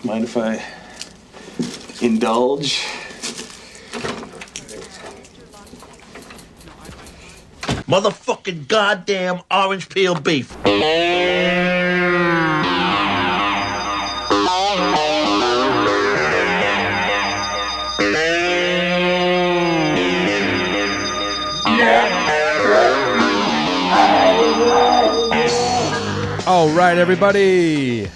Mind if I indulge? Motherfucking goddamn orange peel beef. All right, everybody.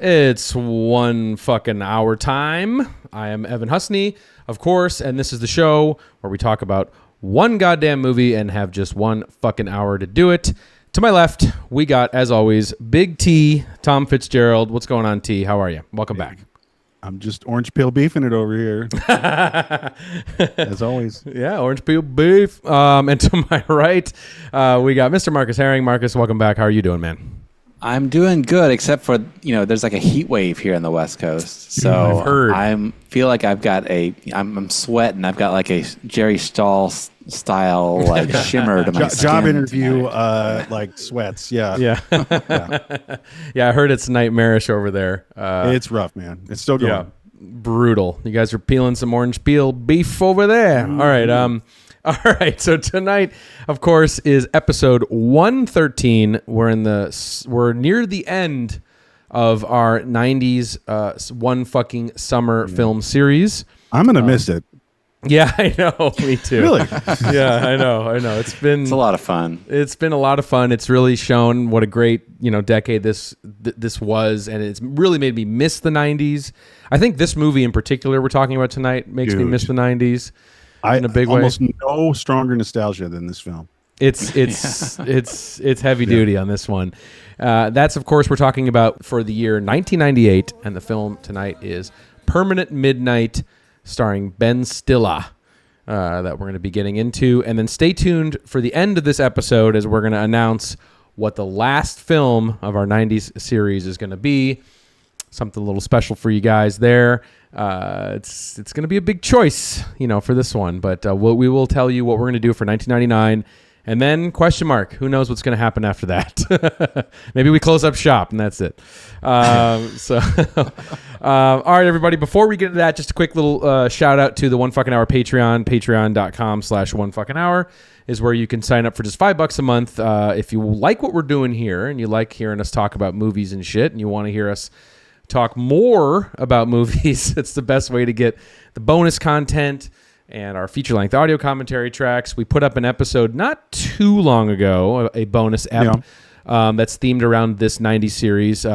It's 1 fucking hour time. I am Evan Husney, of course, and this is the show where we talk about one goddamn movie and have just 1 fucking hour to do it. To my left, we got, as always, Big T, Tom Fitzgerald. What's going on, T? How are you? Welcome back. I'm just orange peel beefing it over here. As always. Yeah, orange peel beef. And to my right, we got Mr. Marcus Herring. Marcus, welcome back. How are you doing, man? I'm doing good, except for, there's like a heat wave here on the West Coast. So I've heard. I feel like I'm sweating. I've got like a Jerry Stahl style like shimmer to my skin. Job interview, like sweats. Yeah. Yeah, I heard it's nightmarish over there. It's rough, man. It's still going. Yeah, brutal. You guys are peeling some orange peel beef over there. All right. All right. So tonight, of course, is episode 113. We're near the end of our 90s one fucking summer film series. I'm gonna miss it. Yeah, I know. Me too. Really? Yeah, I know. It's a lot of fun. It's been a lot of fun. It's really shown what a great, decade this was, and it's really made me miss the 90s. I think this movie in particular we're talking about tonight makes me miss the 90s in a big way. Almost no stronger nostalgia than this film. It's heavy duty on this one. That's, of course, we're talking about for the year 1998, and the film tonight is Permanent Midnight, starring Ben Stiller, that we're going to be getting into. And then stay tuned for the end of this episode as we're going to announce what the last film of our 90s series is going to be. Something a little special for you guys there. It's going to be a big choice, for this one. But we will tell you what we're going to do for 1999. And then, question mark, who knows what's going to happen after that? Maybe we close up shop and that's it. All right, everybody, before we get into that, just a quick little shout out to the 1 fucking hour Patreon. Patreon.com/1 fucking hour is where you can sign up for just $5 a month. If you like what we're doing here and you like hearing us talk about movies and shit and you want to hear us talk more about movies, it's the best way to get the bonus content and our feature-length audio commentary tracks. We put up an episode not too long ago, a bonus ep that's themed around this 90s series,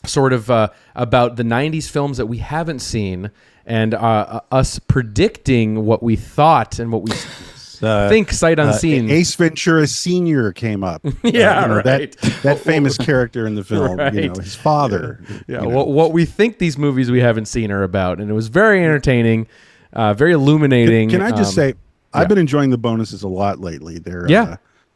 sort of about the 90s films that we haven't seen and us predicting what we thought and what we think sight unseen. Ace Ventura Sr. came up. Right. That famous character in the film, right. His father. Yeah, what we think these movies we haven't seen are about. And it was very entertaining. Very illuminating. Can I just say, I've been enjoying the bonuses a lot lately. They're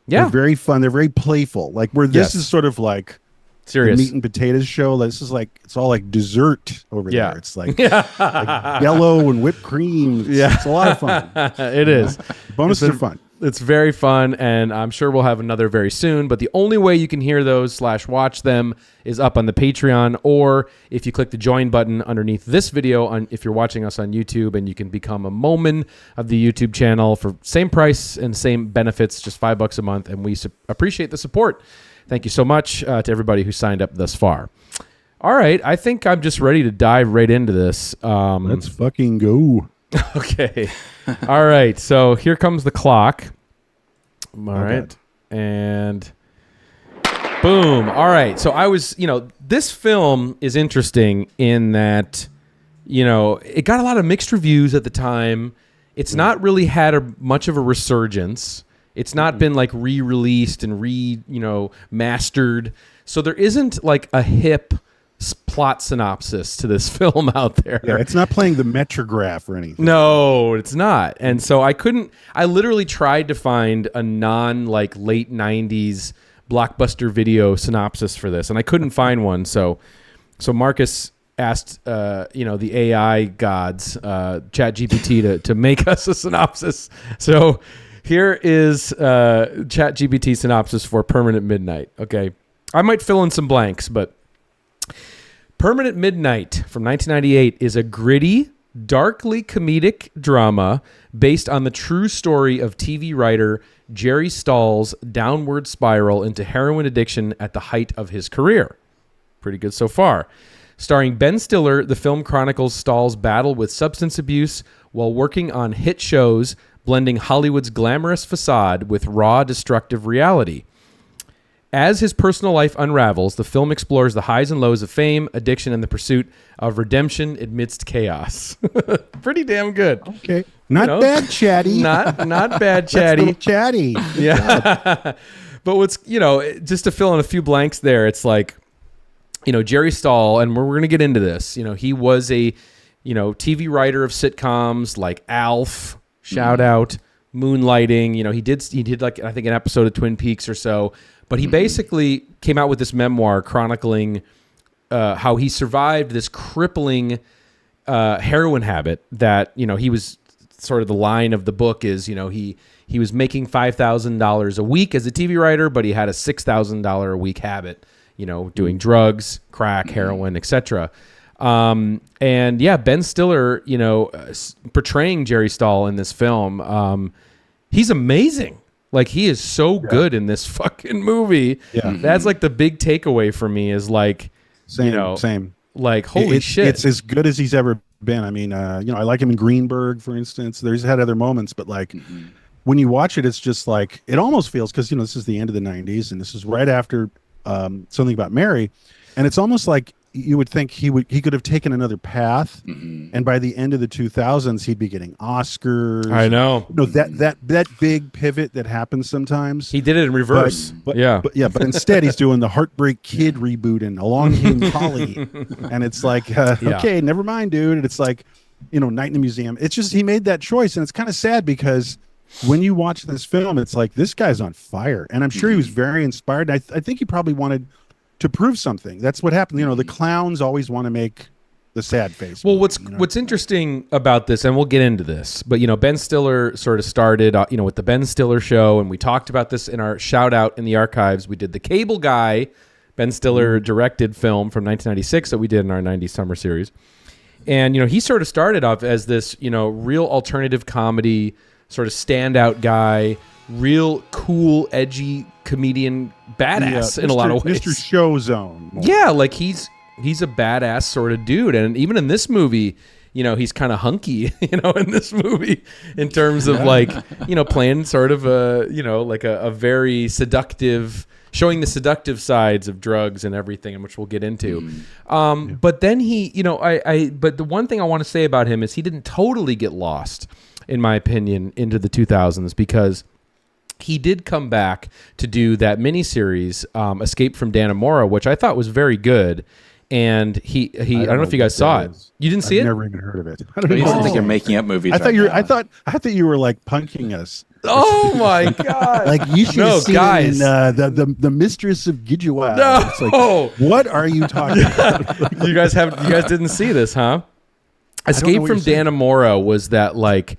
they're very fun. They're very playful. Like where this is sort of like serious the meat and potatoes show. This is like it's all like dessert over there. It's like, like yellow and whipped cream. It's a lot of fun. It is. Bonuses are fun. It's very fun, and I'm sure we'll have another very soon. But the only way you can hear those / watch them is up on the Patreon, or if you click the join button underneath this video, if you're watching us on YouTube, and you can become a Moman of the YouTube channel for same price and same benefits, just $5 a month, and we appreciate the support. Thank you so much to everybody who signed up thus far. All right, I think I'm just ready to dive right into this. Let's fucking go. Okay. All right. So here comes the clock. All right. And boom. All right. So I was, this film is interesting in that, it got a lot of mixed reviews at the time. It's not really had much of a resurgence. It's not been like re-released and mastered. So there isn't like a hip plot synopsis to this film out there. Yeah, it's not playing the Metrograph or anything. No, it's not. And so I literally tried to find a late 90s Blockbuster Video synopsis for this, and I couldn't find one. So Marcus asked, the AI gods, ChatGPT, to make us a synopsis. So here is ChatGPT synopsis for Permanent Midnight. Okay, I might fill in some blanks, but Permanent Midnight from 1998 is a gritty, darkly comedic drama based on the true story of TV writer Jerry Stahl's downward spiral into heroin addiction at the height of his career. Pretty good so far. Starring Ben Stiller, the film chronicles Stahl's battle with substance abuse while working on hit shows, blending Hollywood's glamorous facade with raw, destructive reality. As his personal life unravels, the film explores the highs and lows of fame, addiction, and the pursuit of redemption amidst chaos. Pretty damn good. Okay. Not bad, chatty. Not bad, chatty. That's chatty. Yeah. But what's, just to fill in a few blanks there, it's like, Jerry Stahl, and we're going to get into this, he was a, TV writer of sitcoms like Alf, shout out, Moonlighting, he did like, I think an episode of Twin Peaks or so, but he basically came out with this memoir chronicling how he survived this crippling heroin habit that, he was sort of the line of the book is, he was making $5,000 a week as a TV writer, but he had a $6,000 a week habit, doing drugs, crack, heroin, etc. And yeah, Ben Stiller, portraying Jerry Stahl in this film, he's amazing. Like, he is so good in this fucking movie. Yeah. That's like the big takeaway for me is like, same. Like, holy shit. It's as good as he's ever been. I mean, I like him in Greenberg, for instance. There's had other moments, but like when you watch it, it's just like, it almost feels, because, this is the end of the 90s and this is right after Something About Mary. And it's almost like you would think he could have taken another path, and by the end of the 2000s he'd be getting Oscars. I know. That big pivot that happens sometimes. He did it in reverse. But instead he's doing the Heartbreak Kid reboot and Along Came Polly, and it's like okay, never mind, dude. And it's like, Night in the Museum. It's just he made that choice, and it's kind of sad because when you watch this film, it's like, this guy's on fire, and I'm sure he was very inspired. I think he probably wanted to prove something. That's what happened. The clowns always want to make the sad face. Well, what's interesting about this, and we'll get into this, but Ben Stiller sort of started, with the Ben Stiller Show, and we talked about this in our shout out in the archives. We did the Cable Guy, Ben Stiller directed film from 1996 that we did in our 90s summer series, and he sort of started off as this real alternative comedy sort of standout guy, real cool, edgy comedian, badass in a lot of ways. Mr. Show Zone. Yeah, like he's a badass sort of dude, and even in this movie, he's kind of hunky, in this movie, in terms of like, playing sort of a, like a very seductive, showing the seductive sides of drugs and everything, and which we'll get into. But then he, but the one thing I want to say about him is he didn't totally get lost, in my opinion, into the 2000s, because he did come back to do that miniseries, Escape from Dannemora, which I thought was very good. And he I don't know if you guys saw it. You didn't see it? I've never even heard of it. I don't think you're making up movies. I thought you were like punking us. Oh my god! Like, you should have seen guys. The Mistress of Gidgewad. No, it's like, what are you talking about? You guys didn't see this, huh? Escape from Dannemora was that like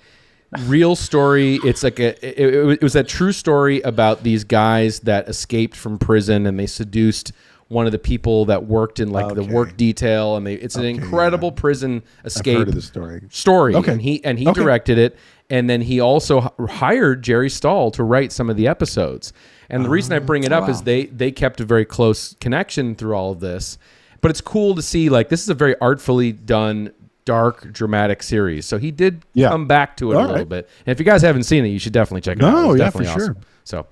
real story. It's like it was that true story about these guys that escaped from prison, and they seduced one of the people that worked in like the work detail, and it's an incredible prison escape. I've heard of the story. Okay. And he directed it, and then he also hired Jerry Stahl to write some of the episodes. And the reason I bring it up is they kept a very close connection through all of this. But it's cool to see, like, this is a very artfully done, dark, dramatic series. So he did come back to it a little bit. And if you guys haven't seen it, you should definitely check it out. Oh, it's yeah, definitely for awesome. sure. So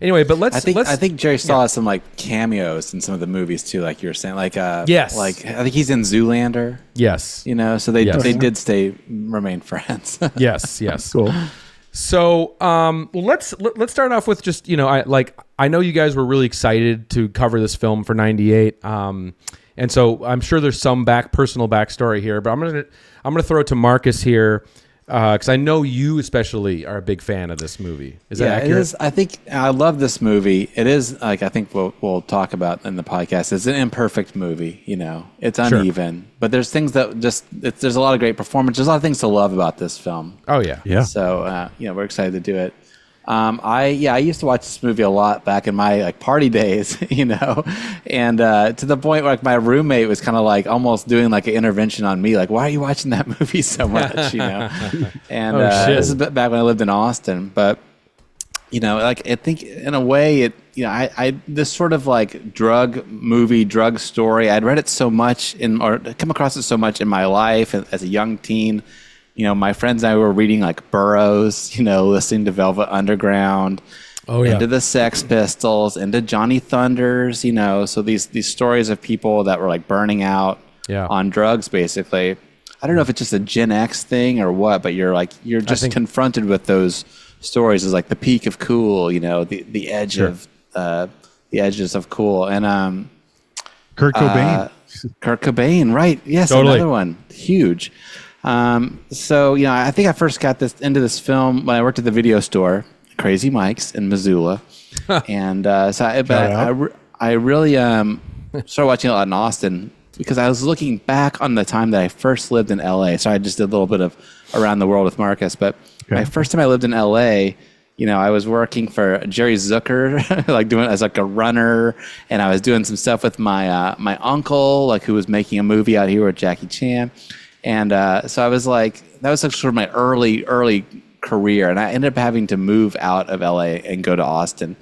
anyway, but I think Jerry Stahl has some like cameos in some of the movies too, like you were saying. Like yes, like I think he's in Zoolander. Yes, so they did remain friends. yes, cool. So let's start off with just I know you guys were really excited to cover this film for '98. And so I'm sure there's some personal backstory here, but I'm gonna throw it to Marcus here, because I know you especially are a big fan of this movie. Is that accurate? It is. I think I love this movie. It is, like, I think we'll talk about in the podcast. It's an imperfect movie. It's uneven, but there's things that there's a lot of great performance. There's a lot of things to love about this film. Oh yeah. So we're excited to do it. I used to watch this movie a lot back in my like party days, and to the point where like my roommate was kind of like almost doing like an intervention on me, like, why are you watching that movie so much, And this is back when I lived in Austin, but like I think in a way it, I this sort of like drug story, I'd read it so much or come across it so much in my life as a young teen. My friends and I were reading like Burroughs, listening to Velvet Underground, into the Sex Pistols, into Johnny Thunders, so these stories of people that were like burning out on drugs, basically. I don't know if it's just a Gen X thing or what, but you're just confronted with those stories as like the peak of cool, the edge of the edges of cool, and Kurt Cobain. Kurt Cobain, right? Yes, totally. Another one, huge. So I think I first got into this film when I worked at the video store, Crazy Mike's in Missoula, and I really started watching a lot in Austin because I was looking back on the time that I first lived in LA. So I just did a little bit of around the world with Marcus, but my first time I lived in LA, I was working for Jerry Zucker, like doing as like a runner, and I was doing some stuff with my my uncle, like who was making a movie out here with Jackie Chan. And so I was like, that was like sort of my early career. And I ended up having to move out of LA and go to Austin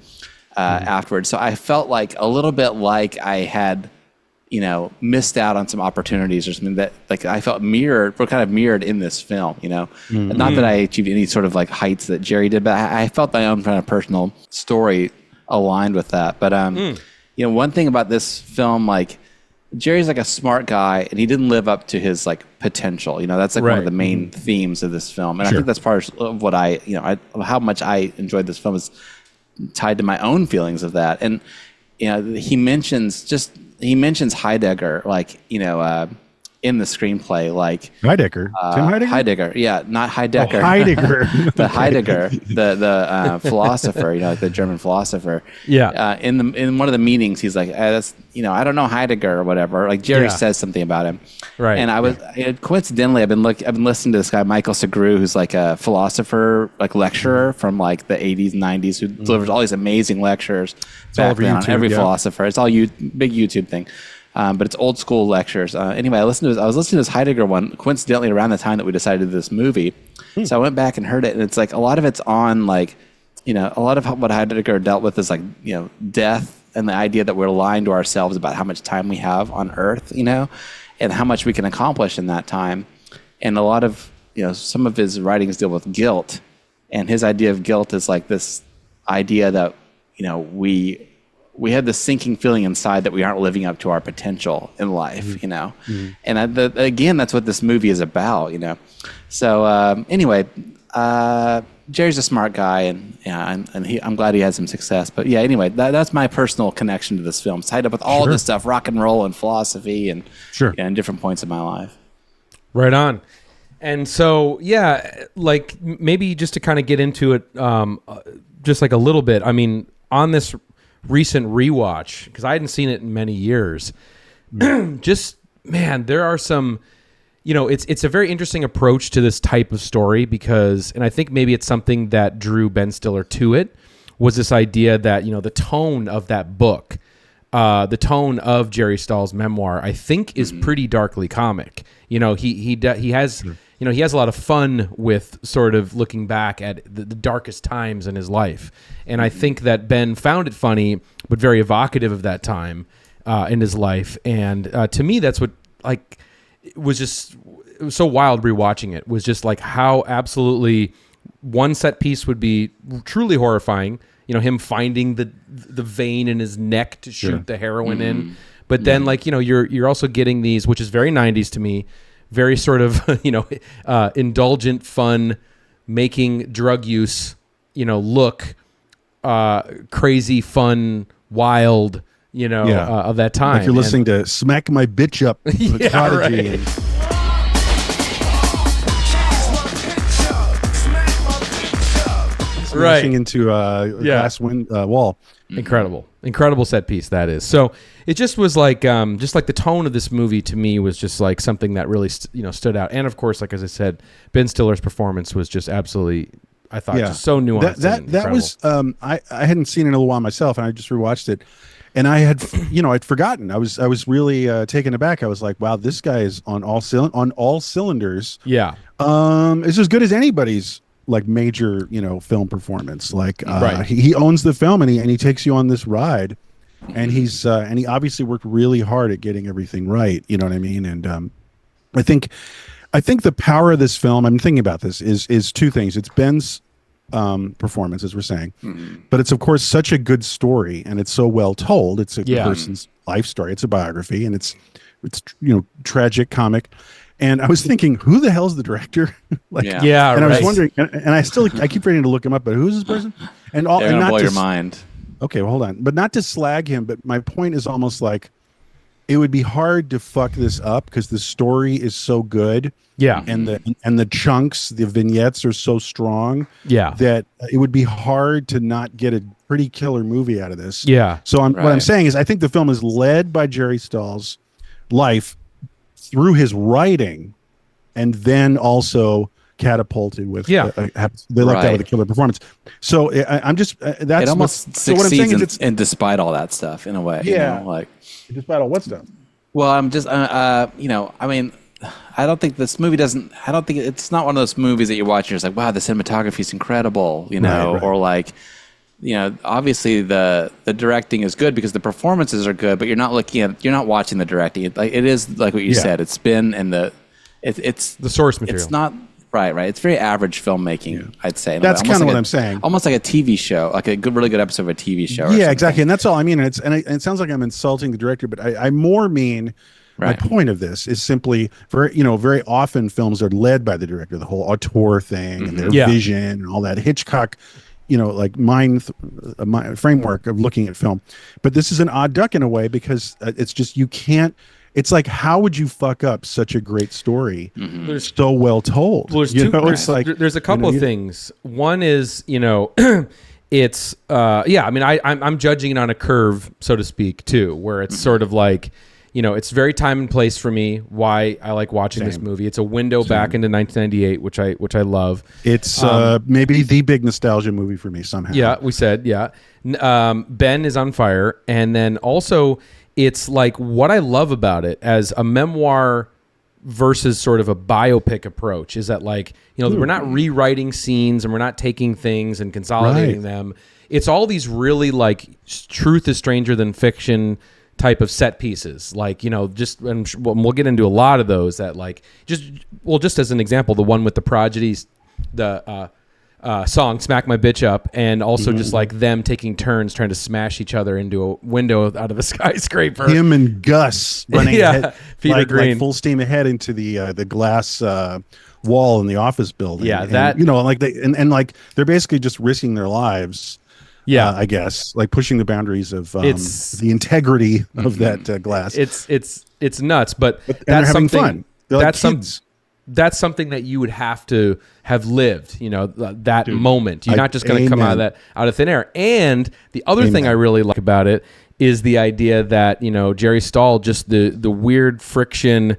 afterwards. So I felt like a little bit like I had, missed out on some opportunities or something that like I felt kind of mirrored in this film, Not that I achieved any sort of like heights that Jerry did, but I felt my own kind of personal story aligned with that. But, one thing about this film, like, Jerry's like a smart guy, and he didn't live up to his like potential. That's like one of the main themes of this film, and I think that's part of what how much I enjoyed this film is tied to my own feelings of that. And he mentions Heidegger, like in the screenplay, like Heidegger, Tim Heidegger. Heidegger, yeah, not Heidegger. Oh, Heidegger, the Heidegger, the philosopher, like the German philosopher. Yeah. In one of the meetings, he's like, that's I don't know Heidegger or whatever. Like Jerry says something about him, right? And coincidentally, I've been listening to this guy Michael Segru, who's like a philosopher, like lecturer from like the 80s and 90s, who delivers all these amazing lectures back then on every philosopher. It's all big YouTube thing. But it's old school lectures. Anyway, I was listening to this Heidegger one coincidentally around the time that we decided to do this movie. So I went back and heard it, and it's like a lot of it's on like, a lot of what Heidegger dealt with is like, death and the idea that we're lying to ourselves about how much time we have on Earth, and how much we can accomplish in that time. And a lot of, some of his writings deal with guilt, and his idea of guilt is like this idea that, we have this sinking feeling inside that we aren't living up to our potential in life, And again, that's what this movie is about, So anyway, Jerry's a smart guy, and I'm glad he had some success. But yeah, anyway, that's my personal connection to this film. It's tied up with all this stuff, rock and roll and philosophy, and and different points in my life. Right on. And so like maybe just to kind of get into it, just like a little bit. I mean, on this recent rewatch, because I hadn't seen it in many years, just man, there are some, it's a very interesting approach to this type of story because, and I think maybe it's something that drew Ben Stiller to it, was this idea that, the tone of that book, the tone of Jerry Stahl's memoir, I think is pretty darkly comic. He has he has a lot of fun with sort of looking back at the darkest times in his life. And I think that Ben found it funny, but very evocative of that time in his life. And to me, that's what it was so wild rewatching it, was just like how absolutely one set piece would be truly horrifying. Him finding the vein in his neck to shoot the heroin in. But then you're also getting these, which is very 90s to me, very sort of, indulgent, fun, making drug use, look crazy, fun, wild, of that time. Like you're listening to Smack My Bitch Up with Prodigy. Right. Smashing into a glass wall. Incredible set piece that is. So it just was like the tone of this movie to me was just like something that really stood out. And of course, like as I said, Ben Stiller's performance was just absolutely I thought just so nuanced. That was I hadn't seen it in a while myself, and I just rewatched it, and I had I'd forgotten. I was really taken aback. I was like, wow, this guy is on all cylinders. Yeah. It's as good as anybody's like major film performance. Like he owns the film, and he takes you on this ride, and he's and he obviously worked really hard at getting everything right. You know what I mean? And I think the power of this film, I'm thinking about this, is two things. It's Ben's performance, as we're saying, but it's of course such a good story, and it's so well told. It's a person's life story. It's a biography, and it's tragic, comic. And I was thinking, who the hell's the director? And I was wondering, and I keep ready to look him up, but who's this person? And all, They're and gonna not blow to, your mind. Okay, well, hold on, but not to slag him, but my point is almost like it would be hard to fuck this up because the story is so good. Yeah. And the chunks, the vignettes are so strong. Yeah. That it would be hard to not get a pretty killer movie out of this. Yeah. So what I'm saying is I think the film is led by Jerry Stahl's life through his writing, and then also catapulted with they lucked out with a killer performance. So I'm just that's it almost succeeds and despite all that stuff in a way. Despite all what stuff? Well, I'm just I mean, I don't think this movie it's not one of those movies that you watch and you're just like, wow, the cinematography is incredible, or like, obviously the directing is good because the performances are good, but you're not watching the directing. It is like what you said. It's been it's the source material. It's not right. It's very average filmmaking, I'd say. That's kind of what I'm saying. Almost like a TV show, like a really good episode of a TV show. Yeah, exactly. And that's all I mean. And it sounds like I'm insulting the director, but I more mean my point of this is simply very often films are led by the director, the whole auteur thing and their vision and all that Hitchcock, like mind framework of looking at film. But this is an odd duck in a way because it's just you can't. It's like, how would you fuck up such a great story? There's so well told. Well, there's a couple of things. One is, it's I mean, I'm judging it on a curve, so to speak, too, where it's sort of like, it's very time and place for me. Why I like watching this movie. It's a window back into 1998, which I love. It's maybe the big nostalgia movie for me somehow. Yeah, we said Ben is on fire, and then also. It's like what I love about it as a memoir versus sort of a biopic approach is that we're not rewriting scenes and we're not taking things and consolidating them. It's all these really truth is stranger than fiction type of set pieces. And we'll get into a lot of those that just as an example, the one with the prodigies, the song "Smack My Bitch Up," and also just like them taking turns trying to smash each other into a window out of a skyscraper. Him and Gus running ahead, Green. Full steam ahead into the glass wall in the office building. Yeah, they're basically just risking their lives. Yeah, I guess pushing the boundaries of the integrity of that glass. It's nuts, but that's having fun. That's something that you would have to have lived, that moment. You're not just going to come out of thin air. And the other thing I really like about it is the idea that, Jerry Stahl, just the weird friction,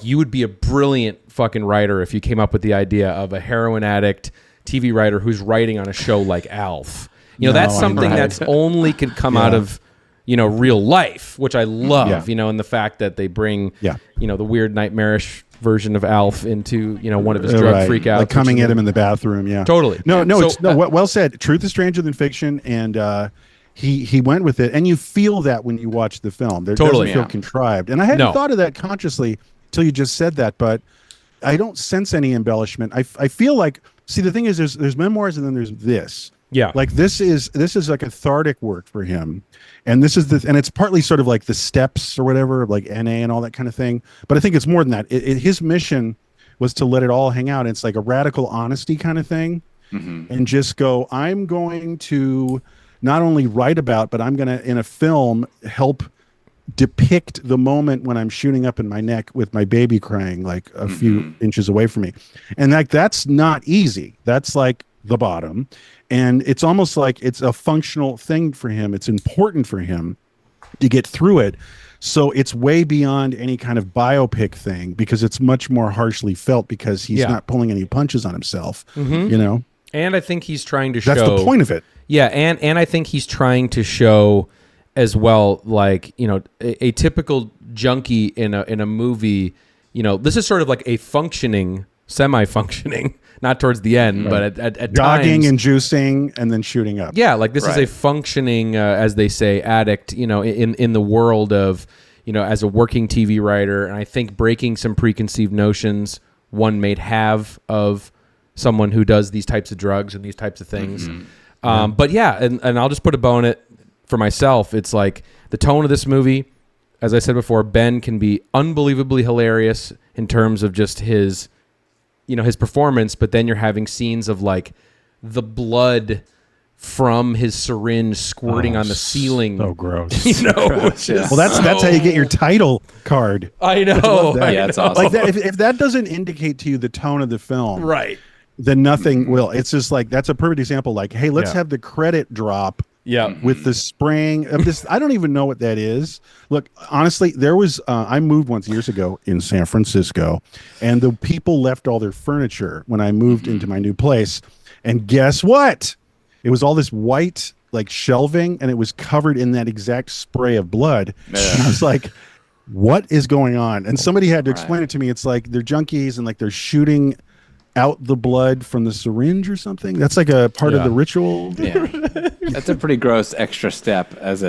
you would be a brilliant fucking writer if you came up with the idea of a heroin addict TV writer who's writing on a show like Alf. That's something that's only could come out of real life, which I love, and the fact that they bring, the weird nightmarish version of Alf into, one of his drug freak outs. Coming at him in the bathroom. Yeah. Totally. Well said. Truth is stranger than fiction. And he went with it. And you feel that when you watch the film. There doesn't feel contrived. And I hadn't thought of that consciously until you just said that, but I don't sense any embellishment. I feel like, see, the thing is there's memoirs and then there's this. Yeah. This is like cathartic work for him. And and it's partly sort of like the steps or whatever, like NA and all that kind of thing. But I think it's more than that. His mission was to let it all hang out. It's like a radical honesty kind of thing. And just go, I'm going to not only write about, but I'm going to, in a film, help depict the moment when I'm shooting up in my neck with my baby crying like a few inches away from me. And that's not easy. That's like the bottom. And it's almost like it's a functional thing for him. It's important for him to get through it. So it's way beyond any kind of biopic thing because it's much more harshly felt because he's not pulling any punches on himself, And I think he's trying to show. That's the point of it. Yeah, and I think he's trying to show as well, like, you know, a typical junkie in a movie. You know, this is sort of like a functioning, semi-functioning, not towards the end, but at jogging times, and juicing and then shooting up. Yeah, like this is a functioning, as they say, addict. You know, in the world of, you know, as a working TV writer, and I think breaking some preconceived notions one may have of someone who does these types of drugs and these types of things. But yeah, and I'll just put a bow on it for myself. It's like the tone of this movie, as I said before, Ben can be unbelievably hilarious in terms of just his, you know, his performance, but then you're having scenes of like the blood from his syringe squirting on the ceiling. So gross. You know, well, that's how you get your title card. I know. Yeah, it's awesome. Like that, if that doesn't indicate to you the tone of the film, Right. then nothing will. It's just like, that's a perfect example. Like, hey, let's have the credit drop. Yeah. With the spraying of this, I don't even know what that is. Look, honestly, there was, I moved once years ago in San Francisco, and the people left all their furniture when I moved into my new place. And guess what? It was all this white, like, shelving, and it was covered in that exact spray of blood. And I was like, what is going on? And somebody had to explain it to me. It's like they're junkies and like they're shooting out the blood from the syringe or something. That's like a part of the ritual. Yeah. That's a pretty gross extra step as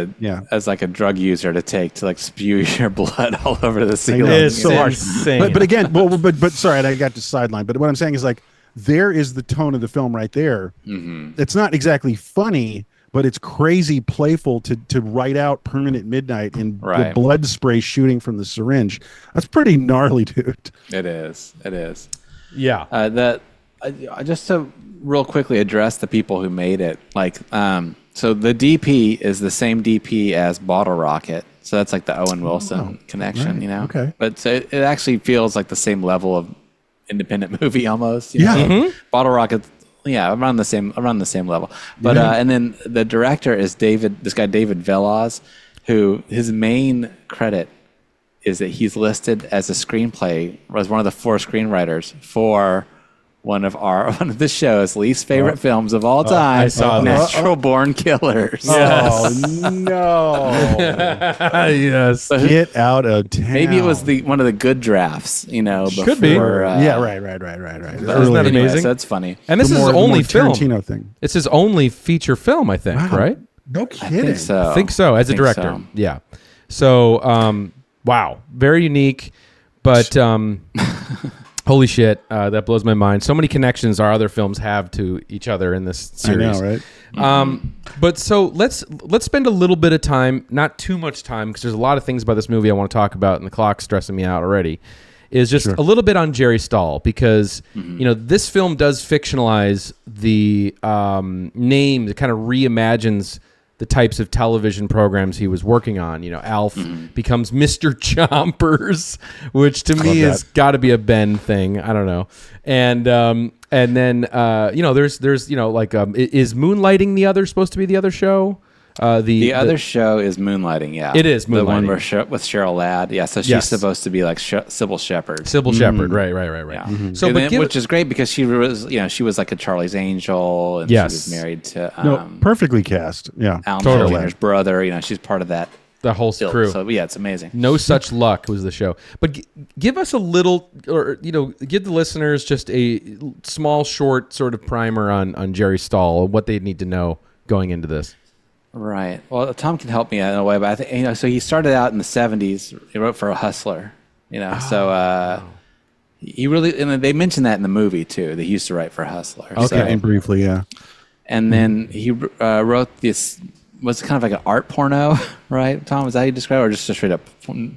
like a drug user to take, to like spew your blood all over the ceiling. It's so harsh. insane. But again, but sorry, I got to sideline. But what I'm saying is, like, there is the tone of the film right there. It's not exactly funny, but it's crazy playful to write out Permanent Midnight in the blood spray shooting from the syringe. That's pretty gnarly, dude. It is. Yeah. Just to real quickly address the people who made it, like, so the DP is the same DP as Bottle Rocket, so that's like the Owen Wilson connection, you know. Okay, but so it actually feels like the same level of independent movie almost. You know? Bottle Rocket, around the same level. But and then the director is David Veloz, who his main credit is that he's listed as a screenplay, as one of the 4 screenwriters for one of the show's least favorite films of all time, I saw Natural Born Killers. Oh no! Yes. So Get out of town. maybe it was one of the good drafts, you know. Could be. Right. Isn't that amazing? So that's funny. And this is his only film. Tarantino thing. It's his only feature film, I think, right? No kidding. I think so, as a director. so. Yeah. So, wow, very unique, but holy shit, that blows my mind. So many connections our other films have to each other in this series. I know, right? But so let's spend a little bit of time, not too much time, because there's a lot of things about this movie I want to talk about, and the clock's stressing me out already. Is just a little bit on Jerry Stahl, because you know, this film does fictionalize the name. It kind of reimagines the types of television programs he was working on. You know, Alf becomes Mr. Chompers, which to me has got to be a Ben thing. I don't know. And then you know, there's you know, like is Moonlighting the other supposed to be the other show? The other show is Moonlighting, yeah. It is Moonlighting. The one with Cheryl Ladd, yeah. So she's supposed to be like Sybil Shepherd. Sybil Shepherd, right. Yeah. So, which is great because she was like a Charlie's Angel, and she was married to perfectly cast, Alan Jr.'s brother. You know, she's part of that. The whole crew. So yeah, it's amazing. No Such Luck was the show. But give us a little, or you know, give the listeners just a small, short sort of primer on Jerry Stahl and what they need to know going into this. Right. Well, Tom can help me in a way, but I think, you know, so he started out in the 70s. He wrote for a Hustler, you know. He really, and they mentioned that in the movie too, that he used to write for Hustler. Okay, briefly, yeah. And then he wrote this, was kind of like an art porno, right? Tom, is that how you describe it, or just straight up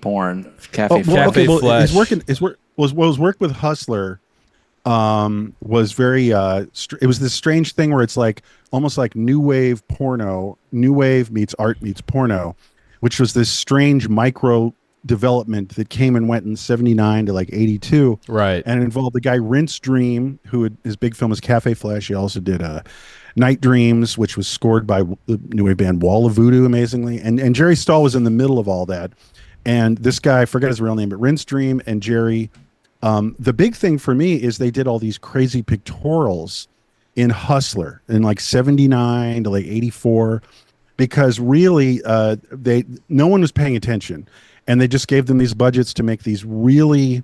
porn? Cafe Flesh. His work with Hustler was very it was this strange thing where it's like almost like new wave porno, new wave meets art meets porno, which was this strange micro development that came and went in 79 to like 82, right? And it involved the guy Rince Dream, his big film was Cafe Flesh. He also did Night Dreams, which was scored by the new wave band Wall of Voodoo, amazingly, and Jerry Stahl was in the middle of all that. And this guy, I forget his real name, but Rince Dream and Jerry, the big thing for me is they did all these crazy pictorials in Hustler in like 79 to like 84, because really no one was paying attention, and they just gave them these budgets to make these really.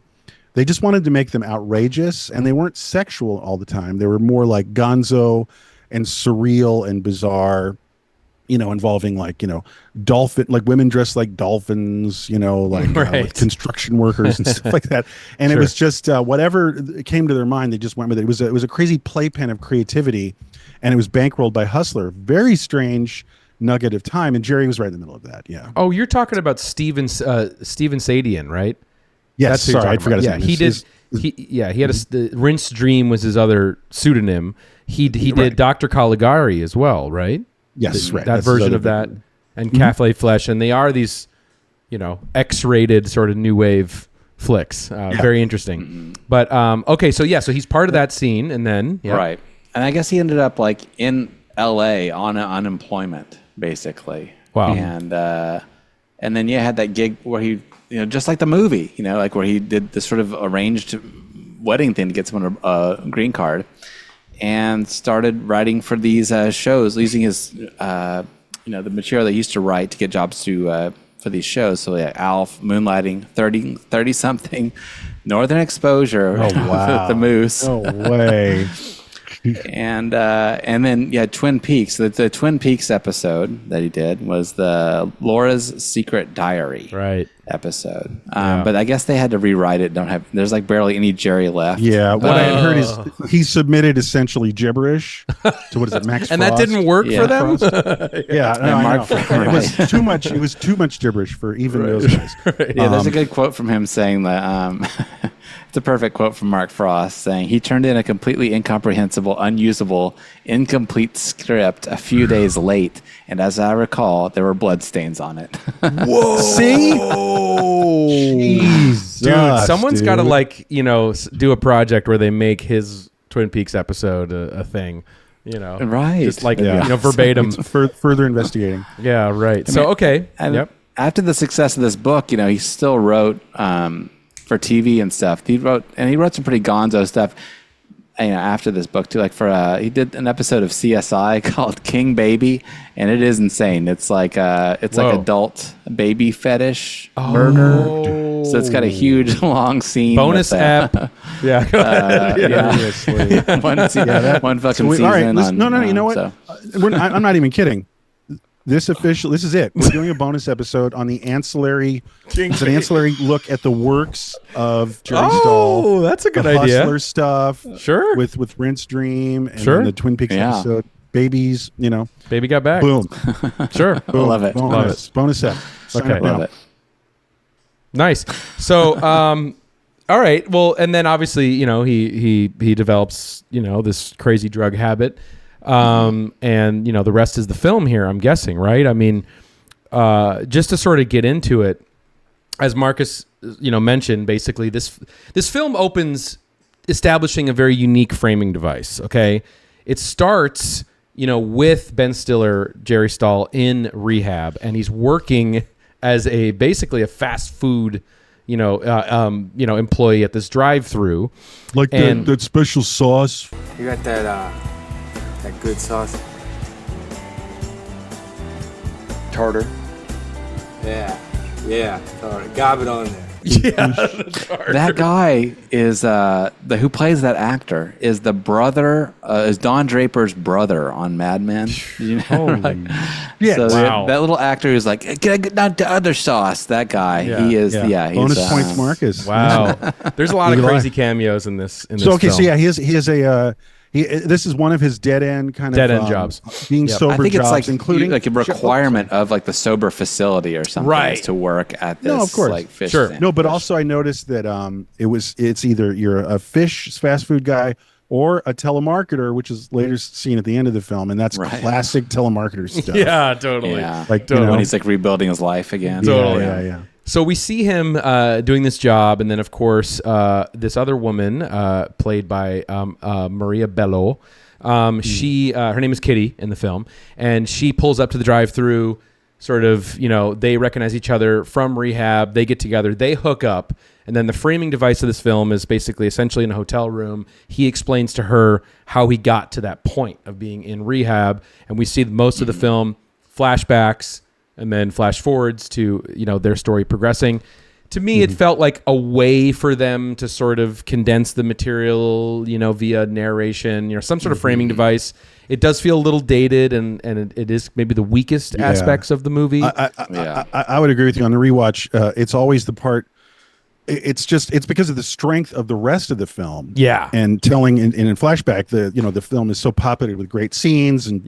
They just wanted to make them outrageous, and they weren't sexual all the time. They were more like gonzo and surreal and bizarre, involving like, dolphin, like women dressed like dolphins, like like construction workers and stuff like that. And It was just whatever came to their mind, they just went with it. It was a crazy playpen of creativity, and it was bankrolled by Hustler. Very strange nugget of time, and Jerry was right in the middle of that. Yeah. Oh, you're talking about Steven Sadian, right? Yes, sorry, I forgot his name. He had the Rinse Dream was his other pseudonym. He did Dr. Caligari as well, right? Yes, right. That version of that, and Cafe Flesh, and they are these, X-rated sort of new wave flicks. Very interesting. Mm-hmm. But okay, so he's part of that scene, and then right, and I guess he ended up like in L.A. on unemployment, basically. Wow. And then you had that gig where he. Just like the movie, like where he did this sort of arranged wedding thing to get someone a green card, and started writing for these shows using his, the material that he used to write to get jobs for these shows. So Alf, Moonlighting, 30 something, Northern Exposure, wow. The Moose. No way. And then Twin Peaks. The Twin Peaks episode that he did was the Laura's Secret Diary episode. But I guess they had to rewrite it. There's like barely any Jerry left. Yeah, what I had heard is he submitted essentially gibberish to what is it, Max and Frost? that didn't work for them. Mark it was too much. It was too much gibberish for even those guys. Yeah, there's a good quote from him saying that. It's a perfect quote from Mark Frost saying, he turned in a completely incomprehensible, unusable, incomplete script a few days late, and as I recall, there were bloodstains on it. Whoa! See? Jesus, dude, someone's got to do a project where they make his Twin Peaks episode a thing. Right? Just verbatim. Further investigating. Yeah, right. So okay. After the success of this book, he still wrote. For TV and stuff, he wrote some pretty gonzo stuff. After this book too, like he did an episode of CSI called King Baby, and it is insane. It's like adult baby fetish murder. So it's got a huge long scene. Bonus app. One fucking season. All right, no. You know what? So. I'm not even kidding. This is it. We're doing a bonus episode on the ancillary. It's an ancillary look at the works of Jerry Stahl. Oh, that's a good idea. Hustler stuff. Sure. With Rinse Dream and then the Twin Peaks episode. Babies, Baby got back. Boom. Sure. Boom. Love it. Bonus set. Okay. Love it. Nice. So, all right. Well, and then obviously, he develops, this crazy drug habit. And the rest is the film here, I'm guessing, right? I mean, just to sort of get into it, as Marcus, mentioned, basically this film opens establishing a very unique framing device. Okay. It starts, with Ben Stiller, Jerry Stahl in rehab, and he's working as basically a fast food, employee at this drive-through. Like that special sauce. You got that good sauce? Tartar. Yeah, tartar. Gob it on there. Yeah, that guy is who plays that actor is the brother is Don Draper's brother on Mad Men. Yeah, so wow. that little actor who's like, can I get not the other sauce? That guy, he is. Yeah, he's, bonus points, Marcus. Wow, there's a lot of crazy cameos in this. So film. so yeah, he has a. This is one of his dead end jobs, being sober. I think jobs, it's like including like a requirement of like the sober facility or something, right, is to work at this. No, of course, like fish sure. stand. No, but also I noticed that it's either you're a fish fast food guy or a telemarketer, which is later seen at the end of the film, and that's classic telemarketer stuff. Yeah, totally. Yeah, like when he's like rebuilding his life again. Totally. Yeah. So we see him doing this job, and then of course this other woman played by Maria Bello. She her name is Kitty in the film, and she pulls up to the drive-through, sort of, they recognize each other from rehab. They get together, they hook up. And then the framing device of this film is basically essentially in a hotel room. He explains to her how he got to that point of being in rehab. And we see most of the film flashbacks and then flash forwards to, their story progressing. To me, it felt like a way for them to sort of condense the material, via narration, some sort of framing device. It does feel a little dated, and it is maybe the weakest aspects of the movie. I would agree with you on the rewatch. It's always the part. It's because of the strength of the rest of the film. Yeah. And telling in flashback, the film is so populated with great scenes and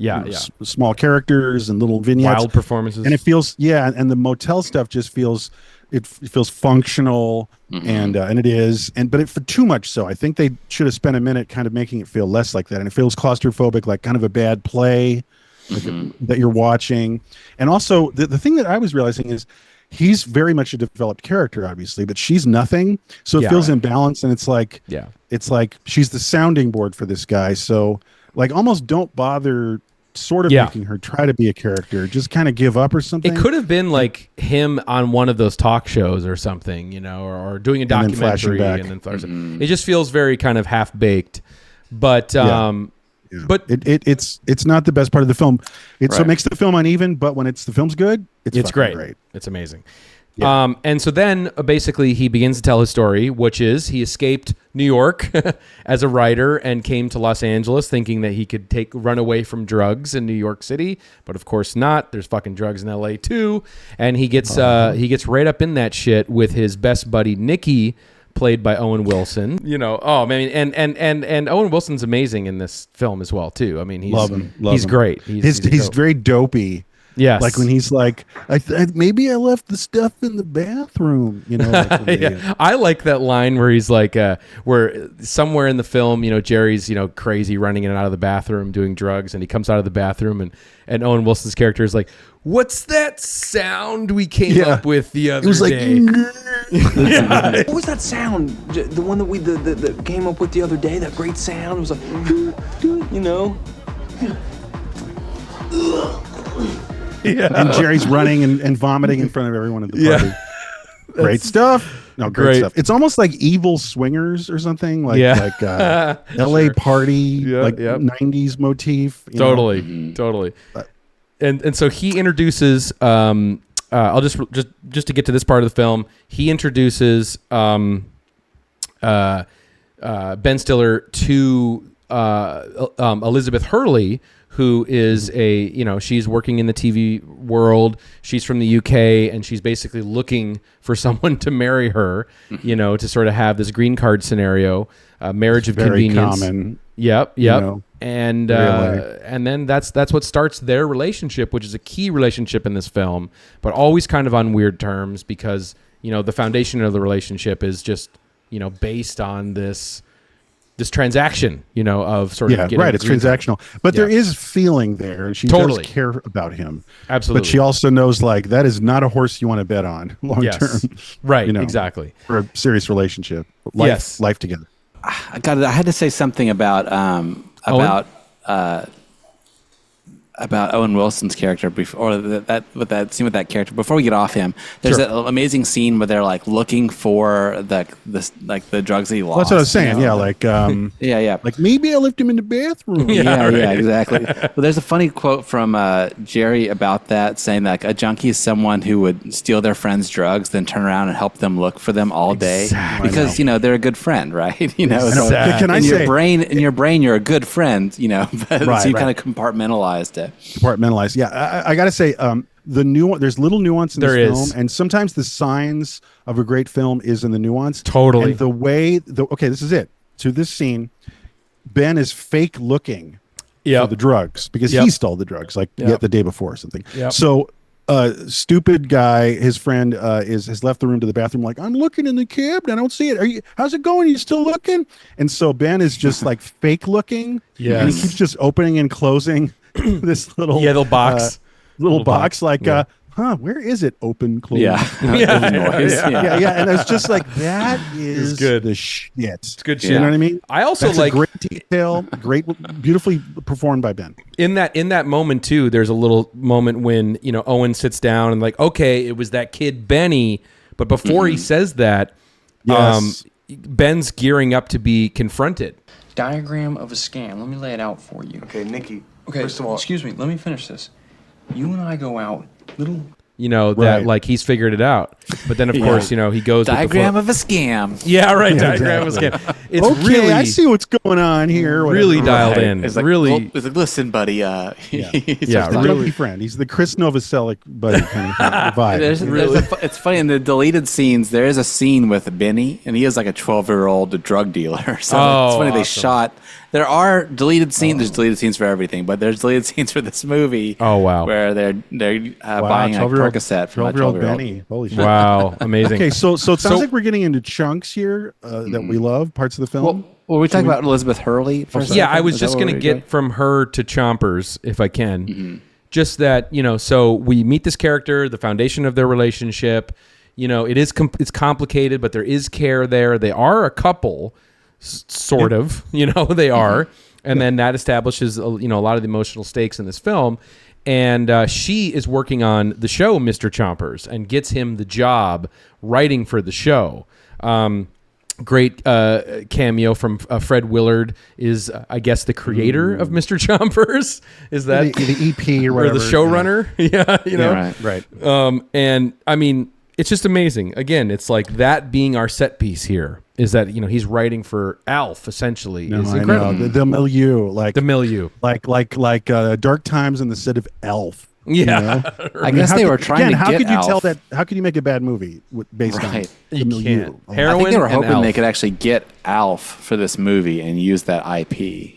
small characters and little vignettes. Wild performances. And it feels, and the motel stuff just feels, it feels functional and it is. But for too much so. I think they should have spent a minute kind of making it feel less like that. And it feels claustrophobic, like kind of a bad play that you're watching. And also the thing that I was realizing is, he's very much a developed character, obviously, but she's nothing. So it feels imbalanced, and it's like she's the sounding board for this guy. So like almost don't bother sort of making her try to be a character. Just kind of give up or something. It could have been like him on one of those talk shows or something, or doing a documentary and then flashing. It just feels very kind of half baked. But yeah. But it's not the best part of the film. So it makes the film uneven, but when the film's good, it's great. It's amazing. Yeah. And so then basically he begins to tell his story, which is he escaped New York as a writer and came to Los Angeles thinking that he could run away from drugs in New York City, but of course not. There's fucking drugs in LA too. And he gets right up in that shit with his best buddy Nicky, played by Owen Wilson. Oh man, and Owen Wilson's amazing in this film as well too. I mean, he's great. He's very dopey. Yes, like when he's like, maybe I left the stuff in the bathroom. I like that line where he's like, where somewhere in the film, Jerry's crazy running in and out of the bathroom doing drugs, and he comes out of the bathroom, and Owen Wilson's character is like, "What's that sound we came up with the other day?" What was that sound? The one that we that came up with the other day? That great sound? It was like, And Jerry's running and vomiting in front of everyone at the party. Great stuff. No, great stuff. It's almost like Evil Swingers or something, like LA Party, 90s motif. Totally. And so he introduces. I'll just to get to this part of the film. He introduces Ben Stiller to Elizabeth Hurley, who is she's working in the TV world. She's from the UK, and she's basically looking for someone to marry her, to sort of have this green card scenario, marriage of convenience. Very common. Yep. And then that's what starts their relationship, which is a key relationship in this film, but always kind of on weird terms because, the foundation of the relationship is just, based on this transaction, of sort of getting right. It's transactional, but there is feeling there. She does care about him. Absolutely. But she also knows that is not a horse you want to bet on long term. Right. Exactly. For a serious relationship. Life together. I had to say something about Owen Wilson's character before that scene with that character. Before we get off him, there's that amazing scene where they're like looking for the drugs that he lost. Well, that's what I was saying. Like maybe I left him in the bathroom. Exactly. Well, there's a funny quote from Jerry about that, saying that a junkie is someone who would steal their friend's drugs, then turn around and help them look for them all day because they're a good friend, right? So can I say in your brain you're a good friend, so you kind of compartmentalized it. I gotta say there's little nuance in this film, and sometimes the signs of a great film is in the nuance. Totally. And the way this is it. To this scene, Ben is fake looking for the drugs because he stole the drugs the day before or something. So stupid guy, his friend has left the room to the bathroom, like, I'm looking in the cabinet, I don't see it. How's it going? Are you still looking? And so Ben is just like fake looking. And he keeps just opening and closing this little box. Box. where is it? Open, close. Yeah. Yeah. And it's just like, that is good. the shit. It's good You shit. know what I mean? I also That's like a great detail, beautifully performed by Ben. in that moment too. There's a little moment when Owen sits down and like, okay, it was that kid Benny, but before he says that, Yes. Ben's gearing up to be confronted. Diagram of a scam. Let me lay it out for you. Okay, Nikki. Okay, First of all, excuse me. Let me finish this. You and I go out, little. That Right. like he's figured it out, but then of course he goes Diagram with of a scam. yeah, right. Diagram of a scam. It's Okay, really I see what's going on here. really whatever. dialed Right. in. It's like, really, it's like, listen, buddy. Yeah, He's really. the junkie friend. He's the Chris Novoselic buddy kind of thing, vibe. It's funny in the deleted scenes. There is a scene with Benny, and he is like a 12-year-old drug dealer. So it's funny they shot. There are deleted scenes. There's deleted scenes for everything, but there's deleted scenes for this movie. Oh, wow. Where they're buying a 12-year-old Percocet from a 12-year-old 12-year-old. Benny. Holy shit. wow, amazing. Okay, so it sounds like we're getting into chunks here that we love, parts of the film. Well, we talking about Elizabeth Hurley for a second? Yeah, I was Is that just what going to we're get doing? from her to Chompers, if I can. Just that, so we meet this character, the foundation of their relationship. It is it's complicated, but there is care there. They are a couple, sort of. They are, and then that establishes a lot of the emotional stakes in this film. And she is working on the show, Mr. Chompers, and gets him the job writing for the show. Great cameo from Fred Willard is, I guess, the creator of Mr. Chompers. Is that the EP or or whatever? the showrunner? Yeah, Right. And I mean, it's just amazing. Again, it's like that being our set piece here is that he's writing for Alf essentially. No, is I incredible. know. The milieu, like The milieu. like Dark Times in the set of Elf. Yeah, I guess they were trying to how get could you Alf. tell that? How could you make a bad movie based Right. on You the milieu? can't. I Heroin think they were and hoping Alf. they could actually get Alf for this movie and use that IP,